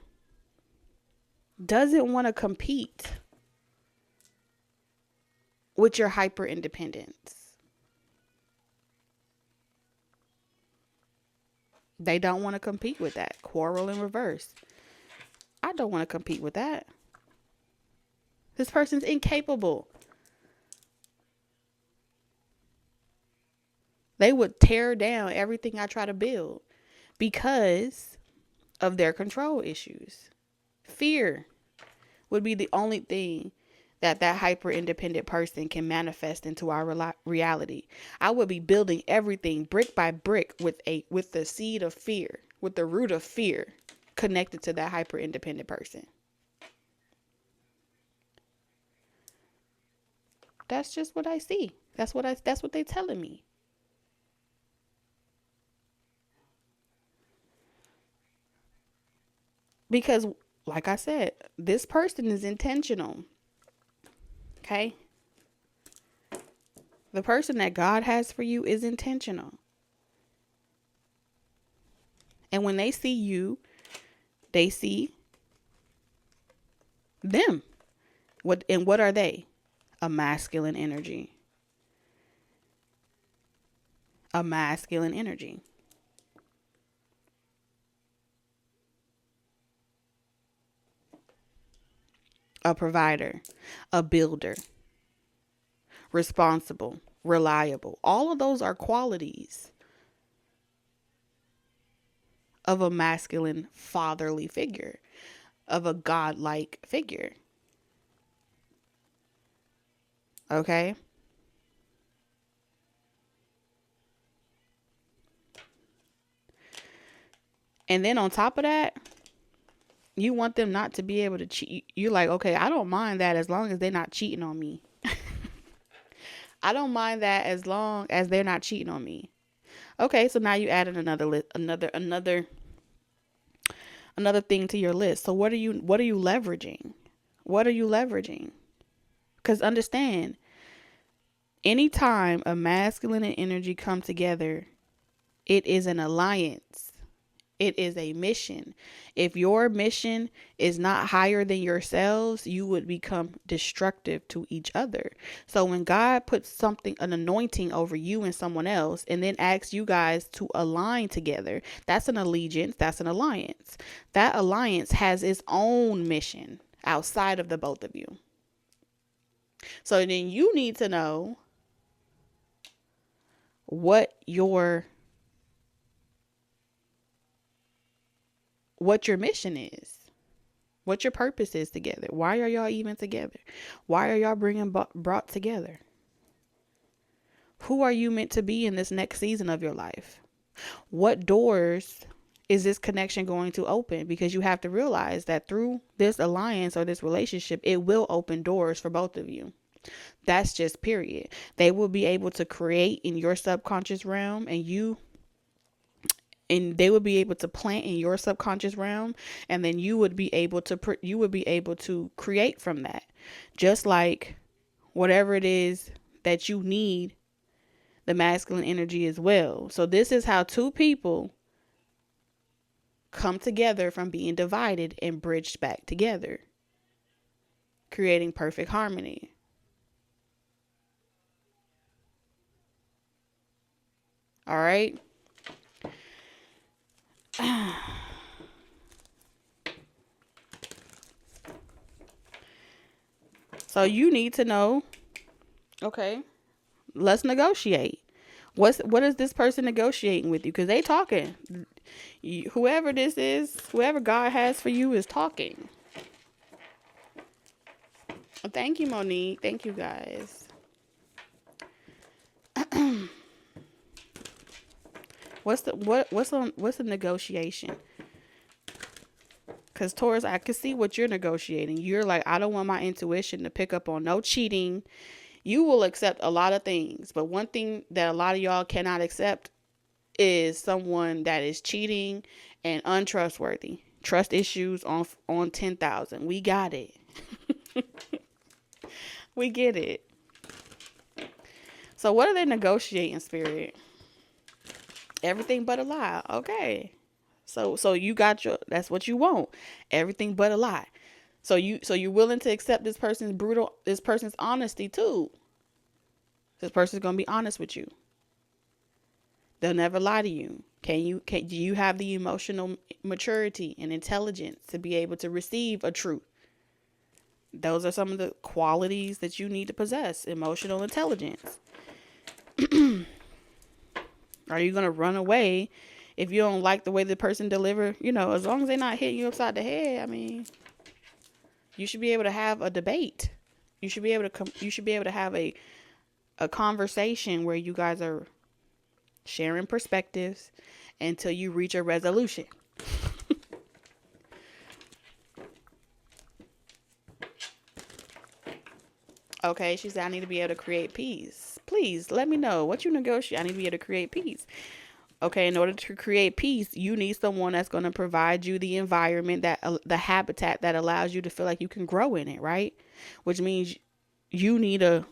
[SPEAKER 1] doesn't want to compete with your hyper independence? They don't want to compete with that. Quarrel in reverse. I don't want to compete with that. This person's incapable. They would tear down everything I try to build because of their control issues. Fear would be the only thing that hyper independent person can manifest into our reality. I would be building everything brick by brick with the seed of fear, with the root of fear connected to that hyper independent person. That's just what I see. That's what they're telling me. Because like I said, this person is intentional. Okay? The person that God has for you is intentional. And when they see you, they see them. What are they? A masculine energy. A masculine energy. A provider, a builder, responsible, reliable. All of those are qualities of a masculine fatherly figure, of a godlike figure. Okay? And then on top of that, you want them not to be able to cheat. You're like, okay, I don't mind that as long as they're not cheating on me. I don't mind that as long as they're not cheating on me. Okay, so now you added another thing to your list. So what are you leveraging? What are you leveraging? Because understand, anytime a masculine and energy come together, it is an alliance. It is a mission. If your mission is not higher than yourselves, you would become destructive to each other. So when God puts an anointing over you and someone else, and then asks you guys to align together, that's an allegiance. That's an alliance. That alliance has its own mission outside of the both of you. So then you need to know what your mission is, what your purpose is together. Why are y'all even together? Why are y'all brought together? Who are you meant to be in this next season of your life? What doors is this connection going to open? Because you have to realize that through this alliance or this relationship, it will open doors for both of you. That's just period. They will be able to create in your subconscious realm, and they would be able to plant in your subconscious realm, and then you would be able to create from that. Just like whatever it is that you need, the masculine energy as well. So this is how two people come together from being divided and bridged back together. creating perfect harmony. All right. So you need to know, okay, let's negotiate. What is this person negotiating with you? Because they talking. Whoever this is, whoever God has for you is talking. Thank you, Monique. Thank you, guys. What's the negotiation? Because Taurus, I can see what you're negotiating. You're like, I don't want my intuition to pick up on no cheating. You will accept a lot of things, but one thing that a lot of y'all cannot accept is someone that is cheating and untrustworthy. Trust issues on 10,000. We got it. We get it. So what are they negotiating, Spirit? Everything but a lie. Okay. So you got that's what you want. Everything but a lie. So you're willing to accept this person's honesty too. This person's going to be honest with you. They'll never lie to you. Do you have the emotional maturity and intelligence to be able to receive a truth? Those are some of the qualities that you need to possess. Emotional intelligence. Are you going to run away if you don't like the way the person deliver? As long as they're not hitting you upside the head, I mean, you should be able to have a debate. You should be able to have a conversation where you guys are sharing perspectives until you reach a resolution. Okay, she said, I need to be able to create peace. Please let me know what you negotiate. I need to be able to create peace. Okay, in order to create peace, you need someone that's going to provide you the environment, the habitat that allows you to feel like you can grow in it, right? Which means you need a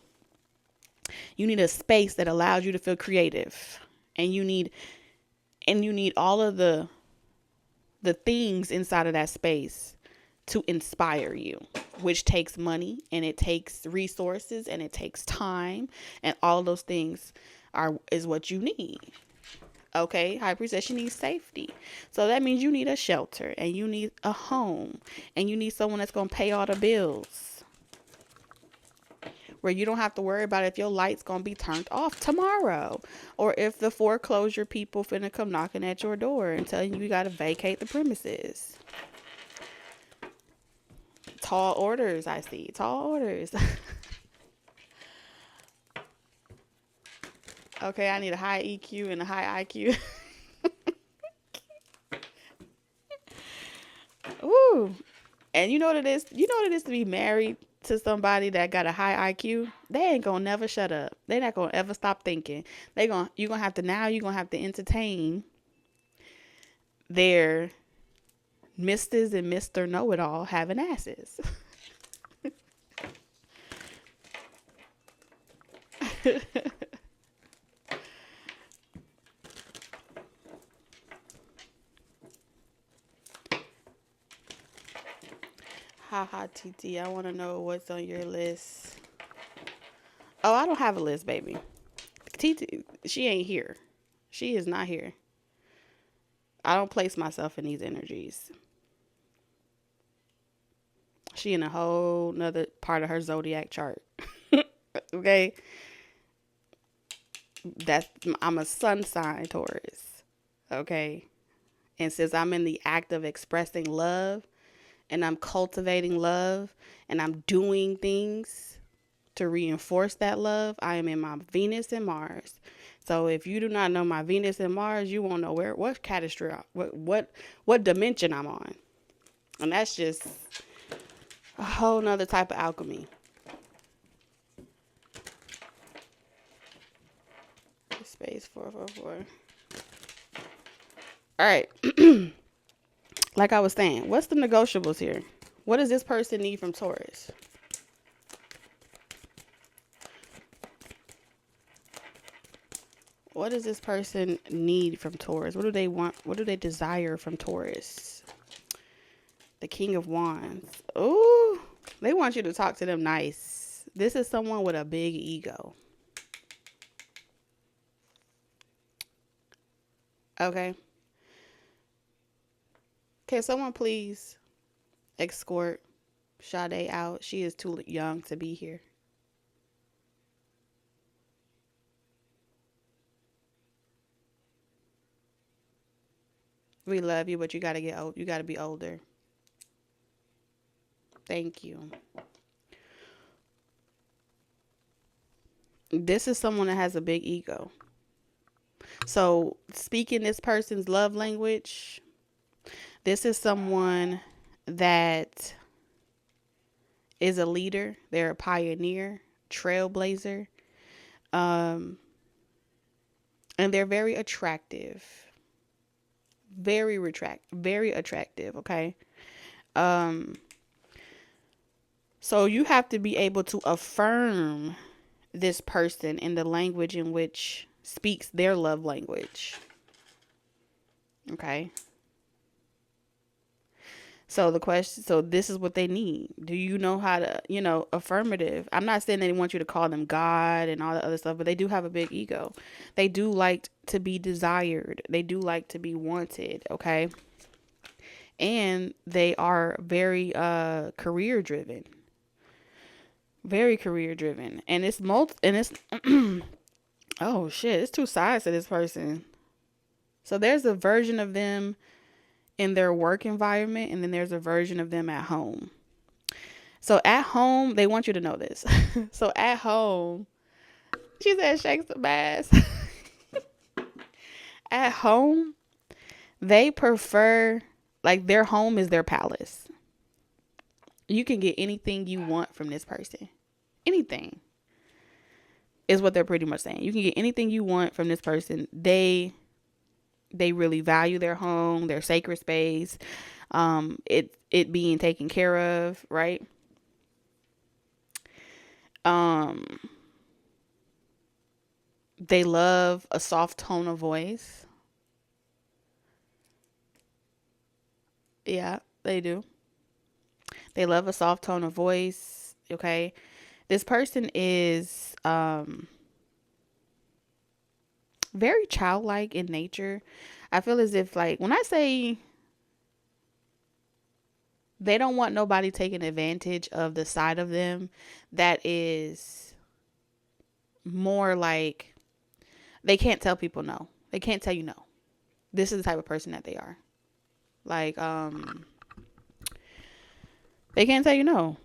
[SPEAKER 1] space that allows you to feel creative. And you need all of the things inside of that space to inspire you, which takes money and it takes resources and it takes time, and all those things is what you need. Okay, High Priestess, you need safety. So that means you need a shelter and you need a home and you need someone that's going to pay all the bills, where you don't have to worry about if your light's going to be turned off tomorrow, or if the foreclosure people finna come knocking at your door and telling you got to vacate the premises. Tall orders, I see. Tall orders. Okay, I need a high EQ and a high IQ. Ooh. And you know what it is? You know what it is to be married to somebody that got a high IQ? They ain't gonna never shut up. They not gonna ever stop thinking. You're gonna have to entertain their Mrs. and Mr. Know-it-all having asses. Haha, TT, I want to know what's on your list. Oh, I don't have a list, baby. TT, she ain't here. She is not here. I don't place myself in these energies. She in a whole nother part of her zodiac chart. Okay? I'm a sun sign Taurus. Okay? And since I'm in the act of expressing love, and I'm cultivating love, and I'm doing things to reinforce that love, I am in my Venus and Mars. So if you do not know my Venus and Mars, you won't know what catastrophe, what dimension I'm on. And that's just a whole nother type of alchemy. Space 444. All right. Like I was saying, what's the negotiables here? What does this person need from Taurus? What does this person need from Taurus? What do they want? What do they desire from Taurus? The King of Wands. Ooh, They want you to talk to them nice. This is someone with a big ego. Okay. Can someone please escort Sade out? She is too young to be here. We love you, but you gotta get old. You gotta be older. Thank you. This is someone that has a big ego. So, speaking this person's love language, this is someone that is a leader. They're a pioneer, trailblazer, and they're very attractive. Very attractive. Okay. Um, so you have to be able to affirm this person in the language in which speaks their love language. Okay. So this is what they need. Do you know how to, affirmative? I'm not saying they want you to call them God and all that other stuff, but they do have a big ego. They do like to be desired. They do like to be wanted, okay? And they are very career driven. Very career driven. And it's oh shit, it's two sides to this person. So there's a version of them in their work environment, and then there's a version of them at home. So at home, they want you to know this. So at home, she said, shake some ass. At home, they prefer, like, their home is their palace. You can get anything you want from this person. Anything is what they're pretty much saying. You can get anything you want from this person. They really value their home, their sacred space, it being taken care of, right? They love a soft tone of voice. Yeah, they do. They love a soft tone of voice. Okay. This person is very childlike in nature. I feel as if, like, when I say they don't want nobody taking advantage of the side of them that is more like they can't tell people no. They can't tell you no. This is the type of person that they are. Like, they can't tell you no,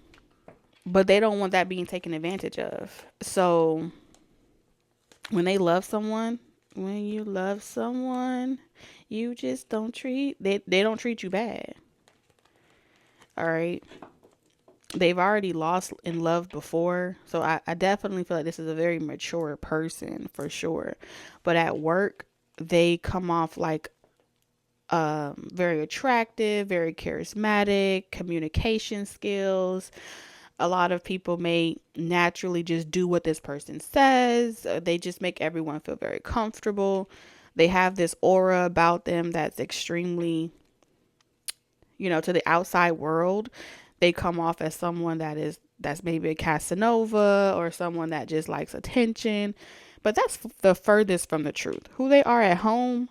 [SPEAKER 1] but they don't want that being taken advantage of. So when you love someone, you just don't they don't treat you bad. All right. They've already lost in love before. So I definitely feel like this is a very mature person for sure. But at work, they come off like very attractive, very charismatic, communication skills. A lot of people may naturally just do what this person says. They just make everyone feel very comfortable. They have this aura about them that's extremely, to the outside world, they come off as someone that's maybe a Casanova or someone that just likes attention. But that's the furthest from the truth. Who they are at home,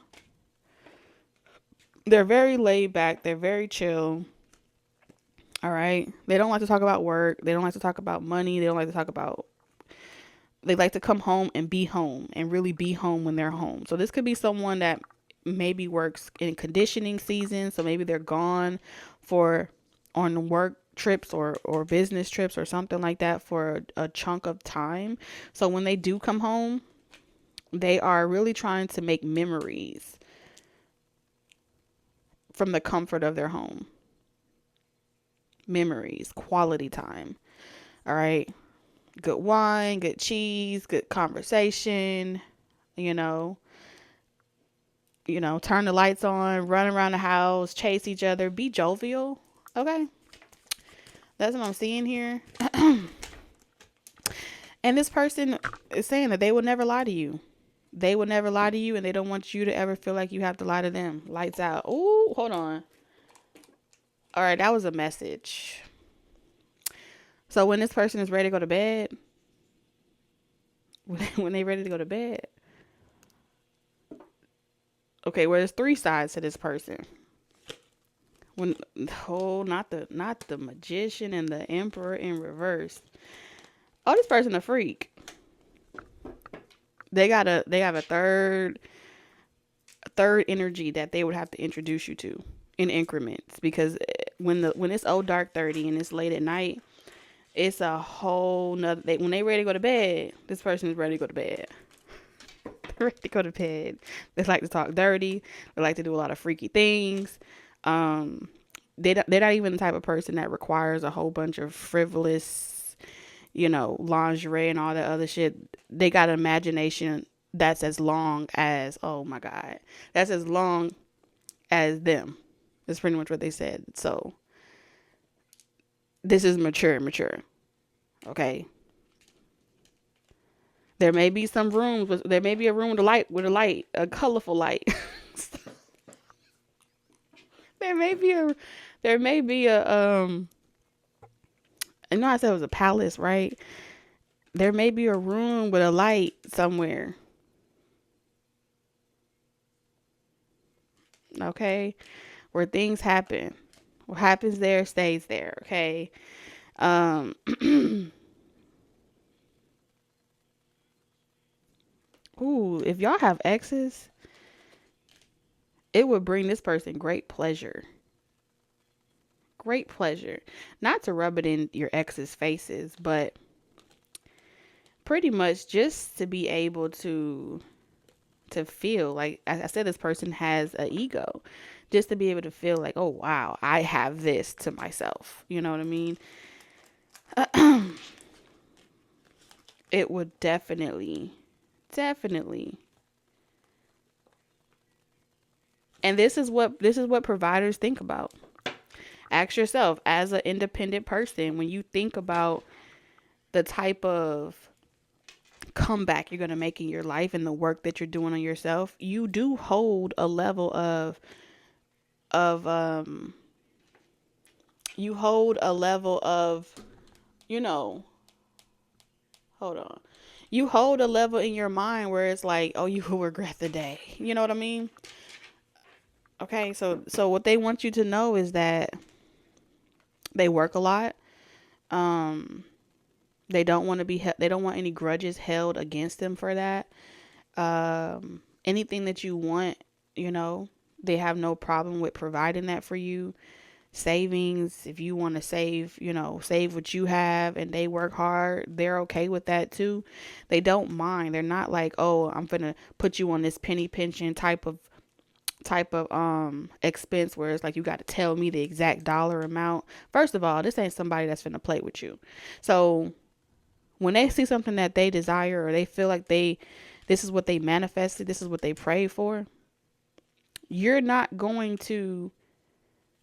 [SPEAKER 1] they're very laid back. They're very chill. All right. They don't like to talk about work. They don't like to talk about money. They like to come home and be home and really be home when they're home. So this could be someone that maybe works in conditioning season. So maybe they're gone on work trips or business trips or something like that for a chunk of time. So when they do come home, they are really trying to make memories from the comfort of their home. Memories, quality time. All right. Good wine, good cheese, good conversation, turn the lights on, run around the house, chase each other, be jovial. Okay. That's what I'm seeing here. And this person is saying that they will never lie to you. They will never lie to you, and they don't want you to ever feel like you have to lie to them. Lights out. Ooh, hold on. All right, that was a message. So when this person is ready to go to bed, when they ready to go to bed, okay, well, there's three sides to this person. When not the magician and the emperor in reverse. Oh, this person a freak. They have a third energy that they would have to introduce you to in increments, because when it's old dark 30 and it's late at night, it's a whole nother. When they ready to go to bed, this person is ready to go to bed. They're ready to go to bed. They like to talk dirty. They like to do a lot of freaky things. They're not even the type of person that requires a whole bunch of frivolous, lingerie and all that other shit. They got an imagination that's as long as, oh my God, that's as long as them. That's pretty much what they said. So this is mature. Okay. There may be some rooms, but there may be a room a colorful light. there may be a, I know I said it was a palace, right? There may be a room with a light somewhere. Okay. Where things happen. What happens there stays there. Okay. Ooh, if y'all have exes, it would bring this person great pleasure. Great pleasure. Not to rub it in your ex's faces, but pretty much just to be able to feel like, I said, this person has an ego. Just to be able to feel like, oh wow, I have this to myself. You know what I mean? It would definitely. And this is what providers think about. Ask yourself, as an independent person, when you think about the type of comeback you're going to make in your life and the work that you're doing on yourself, you do hold a level of you hold a level of, hold on. You hold a level in your mind where it's like, oh, you will regret the day. You know what I mean? Okay, so what they want you to know is that they work a lot. They don't want to they don't want any grudges held against them for that. Anything that you want, they have no problem with providing that for you. Savings, if you want to save, save what you have, and they work hard, they're okay with that too. They don't mind. They're not like, oh, I'm gonna put you on this penny pension type of expense where it's like you got to tell me the exact dollar amount. First of all, this ain't somebody that's finna play with you. So when they see something that they desire, or they feel like this is what they manifested, this is what they prayed for, you're not going to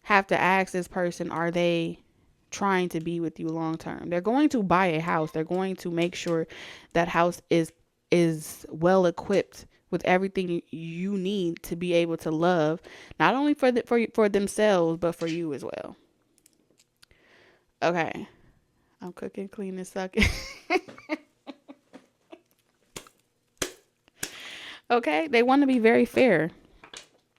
[SPEAKER 1] have to ask this person, are they trying to be with you long term? They're going to buy a house. They're going to make sure that house is well equipped with everything you need to be able to love, not only for themselves, but for you as well. Okay. I'm cooking, cleaning, sucking. Okay. They want to be very fair.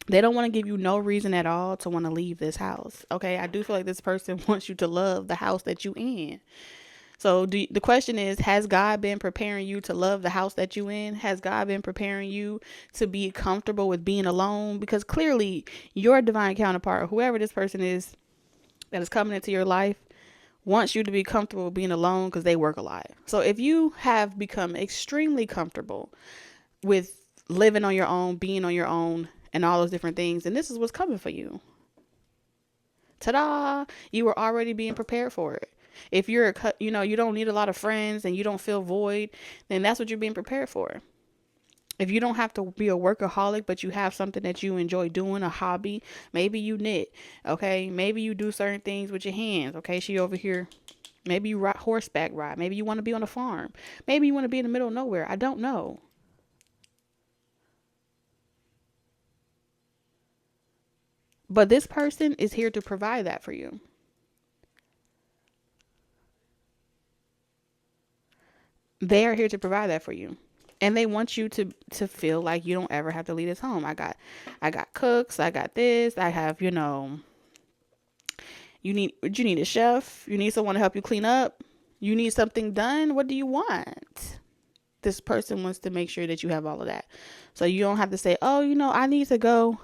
[SPEAKER 1] They don't want to give you no reason at all to want to leave this house. Okay. I do feel like this person wants you to love the house that you in. So the question is, has God been preparing you to love the house that you in? Has God been preparing you to be comfortable with being alone? Because clearly your divine counterpart, or whoever this person is that is coming into your life, wants you to be comfortable being alone, because they work a lot. So if you have become extremely comfortable with living on your own, being on your own, and all those different things, and this is what's coming for you. Ta-da! You were already being prepared for it. If you don't need a lot of friends and you don't feel void, then that's what you're being prepared for. If you don't have to be a workaholic, but you have something that you enjoy doing, a hobby, maybe you knit, okay? Maybe you do certain things with your hands, okay? She over here. Maybe you horseback ride. Maybe you want to be on a farm. Maybe you want to be in the middle of nowhere. I don't know. But this person is here to provide that for you. They are here to provide that for you. And they want you to feel like you don't ever have to leave this home. I got cooks, I got this, I have, you need a chef, you need someone to help you clean up, you need something done. What do you want? This person wants to make sure that you have all of that. So you don't have to say, oh, I need to go.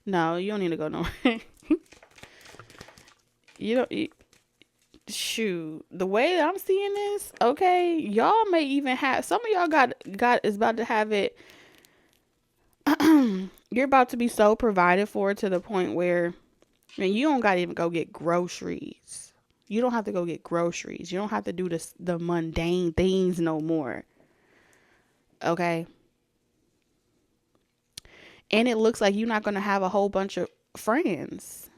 [SPEAKER 1] No, you don't need to go nowhere. you don't you, Shoot, the way that I'm seeing this, okay, y'all may even have, some of y'all got is about to have it. You're about to be so provided for to the point where, man, you don't gotta even go get groceries. You don't have to go get groceries. You don't have to do the mundane things no more. Okay. And it looks like you're not gonna have a whole bunch of friends.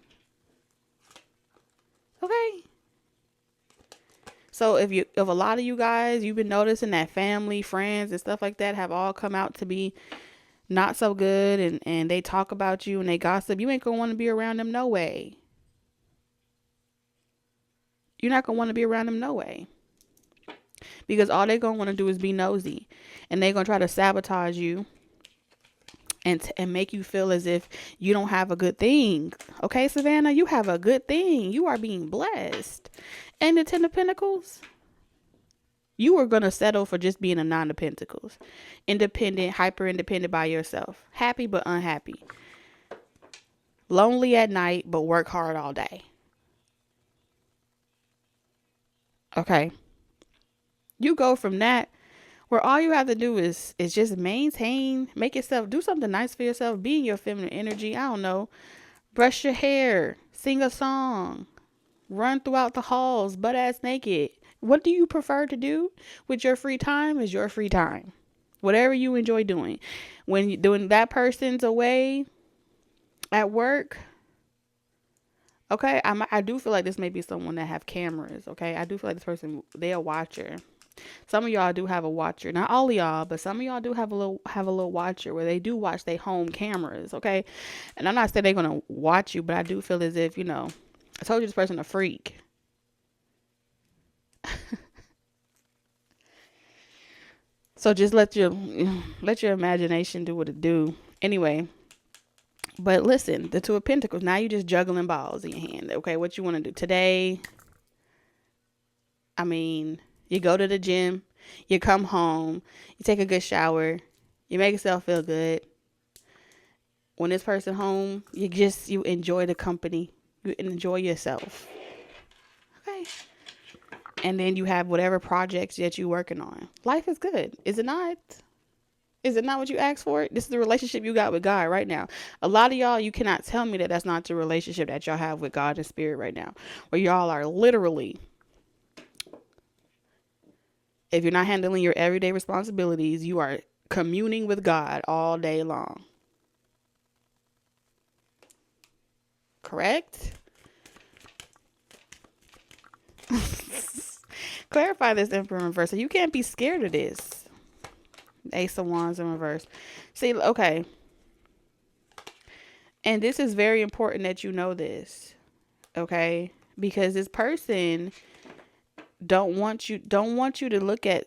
[SPEAKER 1] Okay. So if a lot of you guys, you've been noticing that family, friends, and stuff like that have all come out to be not so good, and they talk about you and they gossip, you ain't gonna want to be around them no way. You're not gonna want to be around them no way. Because all they're gonna want to do is be nosy. And they're gonna try to sabotage you and make you feel as if you don't have a good thing. Okay, Savannah, you have a good thing. You are being blessed. And the Ten of Pentacles, you are going to settle for just being a Nine of Pentacles. Independent, hyper independent by yourself. Happy but unhappy. Lonely at night but work hard all day. Okay. You go from that where all you have to do is just maintain, make yourself, do something nice for yourself, be in your feminine energy. I don't know. Brush your hair, sing a song, run throughout the halls, butt ass naked. What do you prefer to do with your free time is your free time. Whatever you enjoy doing. When that person's away at work, okay, I do feel like this may be someone that have cameras, okay? I do feel like this person, they're a watcher. Some of y'all do have a watcher. Not all of y'all, but some of y'all do have a little watcher where they do watch their home cameras, okay? And I'm not saying they're going to watch you, but I do feel as if, I told you this person a freak. So just let your imagination do what it do. Anyway, but listen, the Two of Pentacles, now you're just juggling balls in your hand. Okay, what you want to do today? I mean, you go to the gym, you come home, you take a good shower, you make yourself feel good. When this person home, you enjoy the company, you enjoy yourself. Okay. And then you have whatever projects that you're working on. Life is good, is it not? Is it not what you asked for? This is the relationship you got with God right now. A lot of y'all, you cannot tell me that that's not the relationship that y'all have with God and Spirit right now, where y'all are literally, if you're not handling your everyday responsibilities, you are communing with God all day long. Correct? Clarify this, Emperor in reverse. So you can't be scared of this. Ace of Wands in reverse. See, okay. And this is very important that you know this. Okay? Because this person don't want you to look at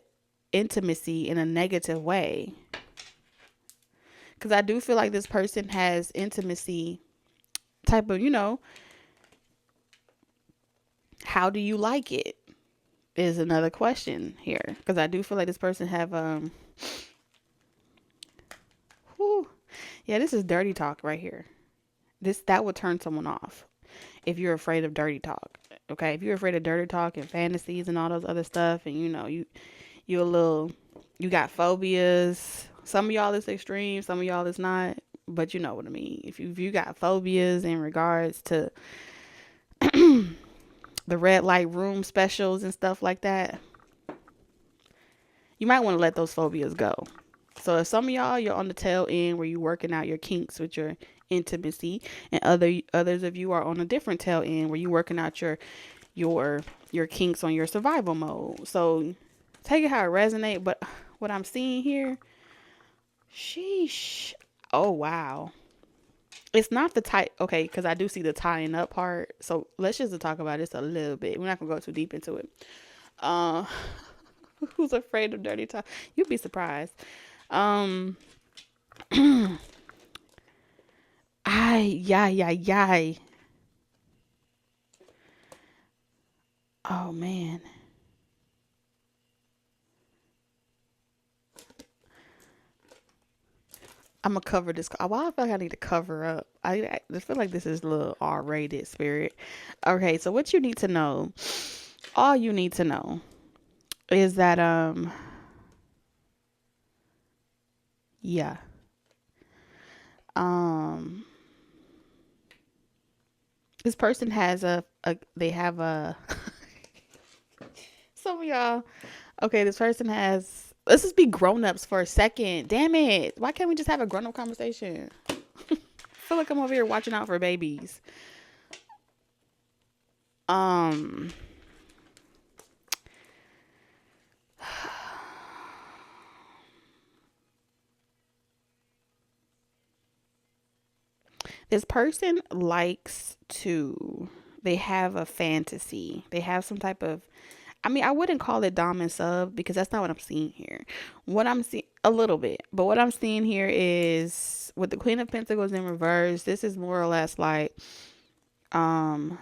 [SPEAKER 1] intimacy in a negative way. Because I do feel like this person has intimacy type of, how do you like it? Is another question here, because I do feel like this person have this is dirty talk right here. That would turn someone off if you're afraid of dirty talk. Okay, if you're afraid of dirty talk and fantasies and all those other stuff, and you got phobias. Some of y'all is extreme, some of y'all is not, but you know what I mean. If you got phobias in regards to the red light room specials and stuff like that, you might want to let those phobias go. So if some of y'all, you're on the tail end where you're working out your kinks with your intimacy, and others of you are on a different tail end where you're working out your kinks on your survival mode. So take it how it resonates. But what I'm seeing here, sheesh. Oh, wow. It's not the tie. Okay, because I do see the tying up part. So let's just talk about this a little bit. We're not going to go too deep into it. Who's afraid of dirty talk? You'd be surprised. Um, ay. Oh man. I'm gonna cover this. Why I feel like I need to cover up. I feel like this is a little R-rated spirit. Okay, so what you need to know, all you need to know, is that yeah, um, this person has they have a some of y'all. Okay, this person has. Let's just be grown-ups for a second. Damn it! Why can't we just have a grown-up conversation? I feel like I'm over here watching out for babies. Um. This person likes to, they have a fantasy. They have some type of, I mean, I wouldn't call it dom and sub because that's not what I'm seeing here. What I'm seeing, a little bit, but what I'm seeing here is with the Queen of Pentacles in reverse, this is more or less like cosplay.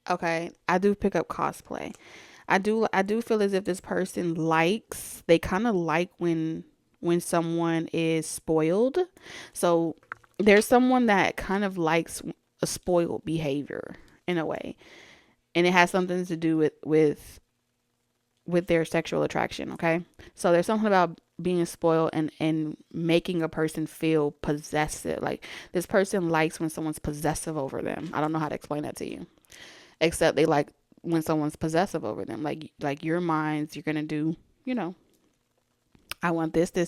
[SPEAKER 1] Okay, I do pick up cosplay. I do feel as if this person likes, they kind of like when someone is spoiled. So there's someone that kind of likes a spoiled behavior in a way. And it has something to do with their sexual attraction, okay? So there's something about being spoiled and making a person feel possessive. Like this person likes when someone's possessive over them. I don't know how to explain that to you. Except they like when someone's possessive over them. Like your minds, you're gonna do, you know, I want this. They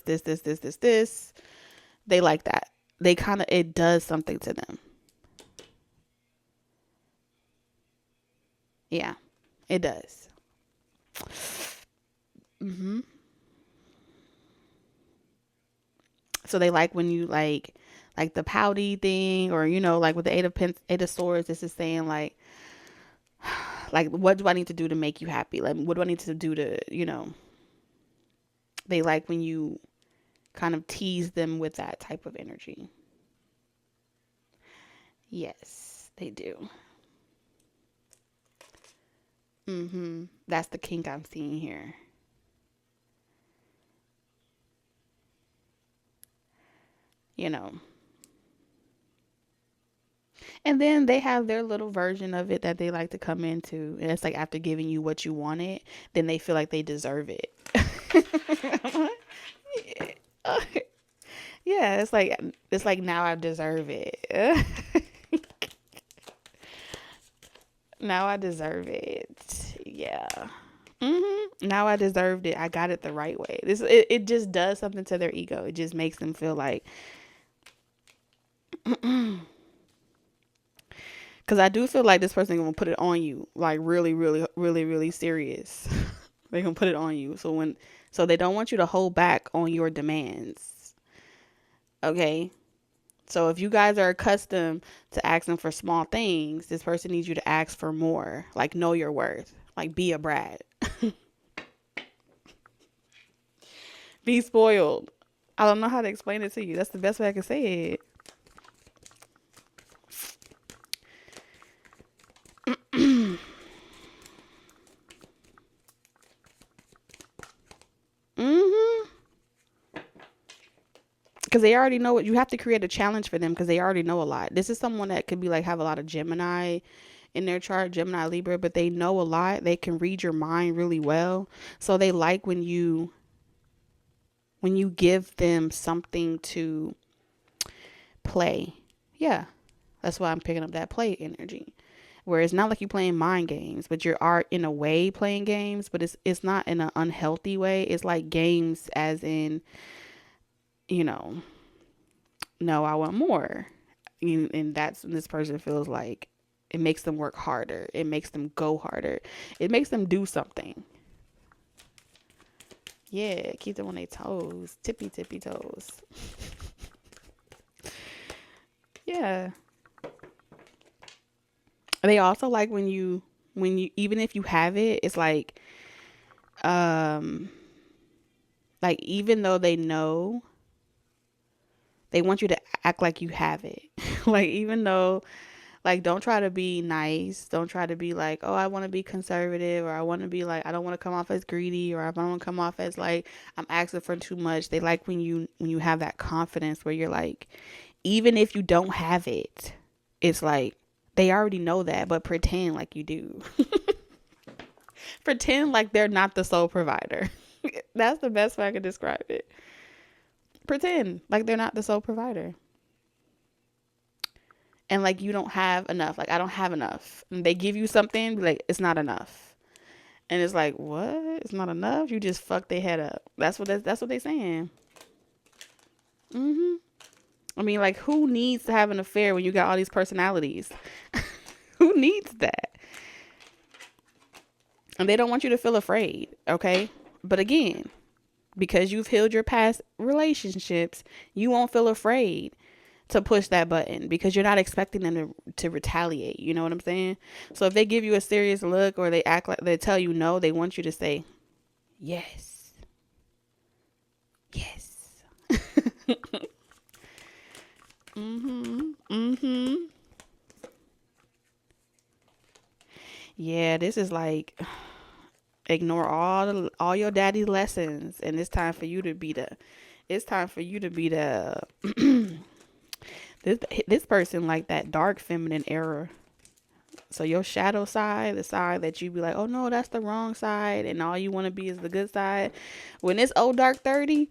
[SPEAKER 1] like that. They kind of, it does something to them. Yeah, it does. hmm So they like when you like the pouty thing, or you know, like with the eight of swords. This is saying like what do I need to do to make you happy? Like what do I need to do to, you know? They like when you kind of tease them with that type of energy. Yes, they do. That's the kink I'm seeing here. You know. And then they have their little version of it that they like to come into. And it's like after giving you what you wanted, then they feel like they deserve it. Yeah, it's like now I deserve it. Now I deserve it. Yeah. Now I deserved it. I got it the right way. It just does something to their ego. It just makes them feel like because I do feel like this person gonna put it on you, like really serious. They gonna put it on you. So they don't want you to hold back on your demands. Okay. So if you guys are accustomed to asking for small things, this person needs you to ask for more. Like know your worth. Like be a brat. Be spoiled. I don't know how to explain it to you. That's the best way I can say it. hmm Because they already know what you have to create a challenge for them because they already know a lot. This is someone that could be like have a lot of Gemini in their chart, Gemini Libra, but they know a lot. They can read your mind really well. So they like when you give them something to play. Yeah. That's why I'm picking up that play energy. Where it's not like you playing mind games, but you are in a way playing games, but it's not in an unhealthy way. It's like games as in, you know, no, I want more. And that's when this person feels like it makes them work harder. It makes them go harder. It makes them do something. Yeah, keep them on their toes, tippy toes. Yeah. They also like when you when you, even if you have it, it's um, like even though they know, they want you to act like you have it. Like, even though, like, don't try to be nice. Don't try to be like, oh, I want to be conservative, or I want to be like, I don't want to come off as greedy, or I don't want to come off as like I'm asking for too much. They like when you have that confidence where you're like, even if you don't have it, it's like they already know that, but pretend like you do. Pretend like they're not the sole provider. That's the best way I can describe it. Pretend like they're not the sole provider. And like you don't have enough. Like, I don't have enough. And they give you something, like, it's not enough. And it's like, what? It's not enough? You just fucked their head up. That's what they saying. Mhm. I mean, like, who needs to have an affair when you got all these personalities? Who needs that? And they don't want you to feel afraid, okay? But again, because you've healed your past relationships, you won't feel afraid to push that button because you're not expecting them to retaliate. You know what I'm saying? So if they give you a serious look, or they act like they tell you no, they want you to say yes. Yes. Mhm. Mhm. Yeah, this is like, ignore all your daddy's lessons, and it's time for you to be the it's time for you to be the this person, like that dark feminine era. So your shadow side, the side that you be like, oh no, that's the wrong side, and all you want to be is the good side. When it's old dark 30,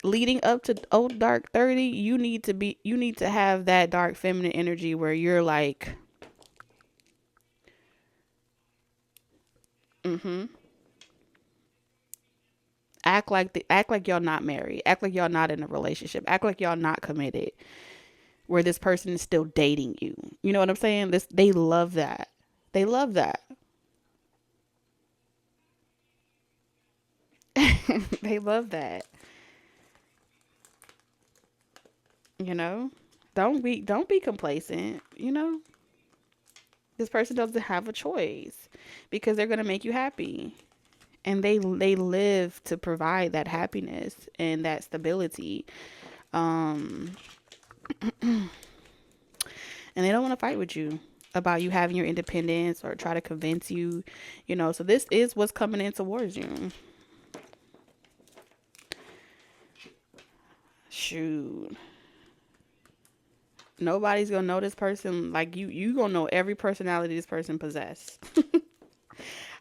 [SPEAKER 1] leading up to old dark 30, you need to have that dark feminine energy where you're like, mm-hmm. Act like y'all not married. Act like y'all not in a relationship. Act like y'all not committed. Where this person is still dating you. You know what I'm saying? They love that. They love that. They love that. You know? Don't be complacent, you know? This person doesn't have a choice because they're going to make you happy. And they live to provide that happiness and that stability. Um and they don't want to fight with you about you having your independence or try to convince you, you know. So this is what's coming in towards you. Shoot. Nobody's gonna know this person like you gonna know every personality this person possess.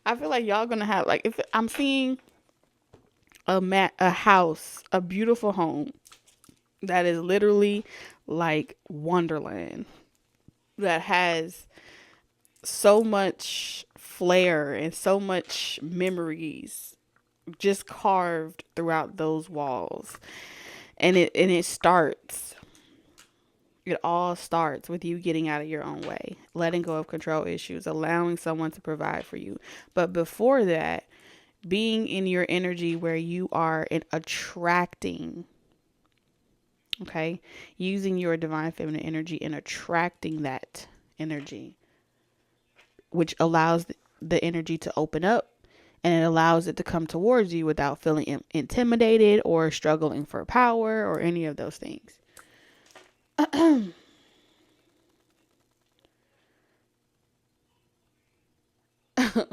[SPEAKER 1] I feel like y'all gonna have, like, if I'm seeing a house, a beautiful home that is literally like Wonderland, that has so much flair and so much memories just carved throughout those walls. And it all starts with you getting out of your own way, letting go of control issues, allowing someone to provide for you. But before that, being in your energy where you are attracting, okay, using your divine feminine energy and attracting that energy, which allows the energy to open up, and it allows it to come towards you without feeling intimidated or struggling for power or any of those things.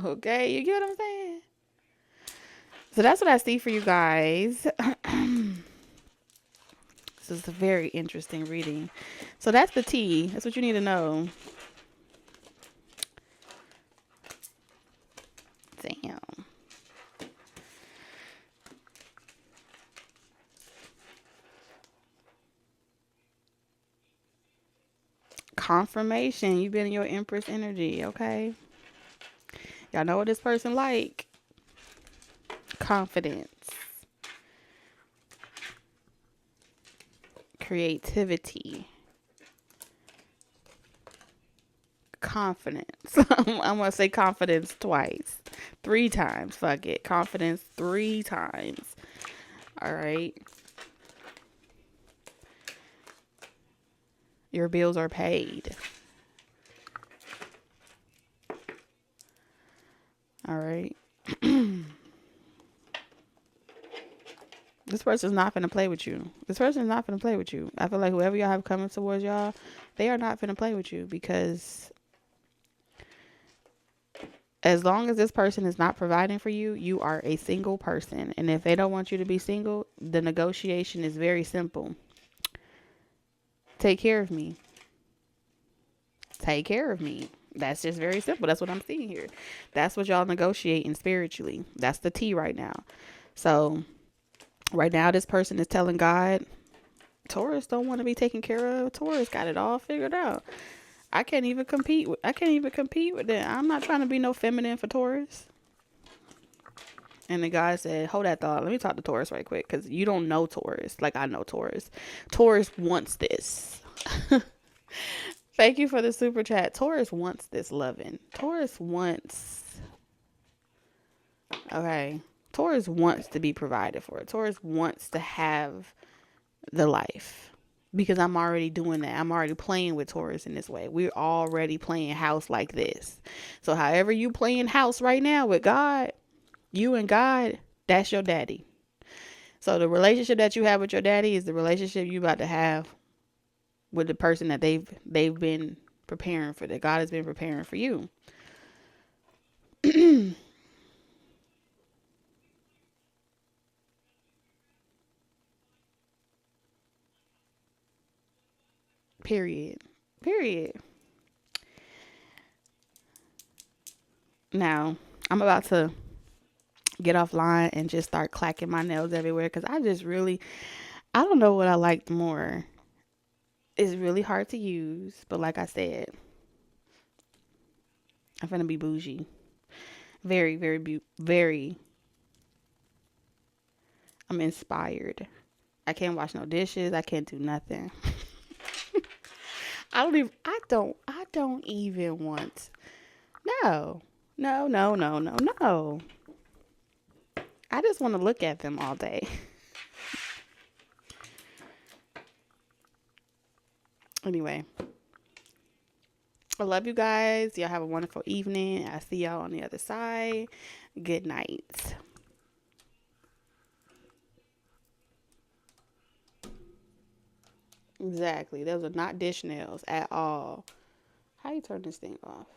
[SPEAKER 1] Okay, you get what I'm saying? So that's what I see for you guys. This is a very interesting reading. So that's the tea. That's what you need to know. Damn. Confirmation. You've been in your Empress energy, okay? Y'all know what this person like. Confidence. Creativity. Confidence. I'm going to say confidence twice. 3 times. Fuck it. Confidence 3 times. All right. Your bills are paid. All right. This person's not finna play with you. This person's not finna play with you. I feel like whoever y'all have coming towards y'all, they are not finna play with you, because as long as this person is not providing for you, you are a single person. And if they don't want you to be single, the negotiation is very simple. Take care of me. Take care of me. That's just very simple. That's what I'm seeing here. That's what y'all negotiating spiritually. That's the T right now. So right now, this person is telling God, Taurus don't want to be taken care of. Taurus got it all figured out. I can't even compete with that. I'm not trying to be no feminine for Taurus. And the guy said, hold that thought. Let me talk to Taurus right quick, because you don't know Taurus like I know Taurus. Taurus wants this. Thank you for the super chat. Taurus wants this loving. Taurus wants... Okay. Taurus wants to be provided for. Taurus wants to have the life. Because I'm already doing that. I'm already playing with Taurus in this way. We're already playing house like this. So however you playing house right now with God, you and God, that's your daddy. So the relationship that you have with your daddy is the relationship you about to have with the person that they've been preparing for, that God has been preparing for you. Period. Now, I'm about to get offline and just start clacking my nails everywhere, because I don't know what I liked more. It's really hard to use, but like I said, I'm gonna be bougie. Very, very. I'm inspired. I can't wash no dishes. I can't do nothing. I don't even want. No. No. I just want to look at them all day. Anyway. I love you guys. Y'all have a wonderful evening. I see y'all on the other side. Good night. Exactly. Those are not dish nails at all. How you turn this thing off?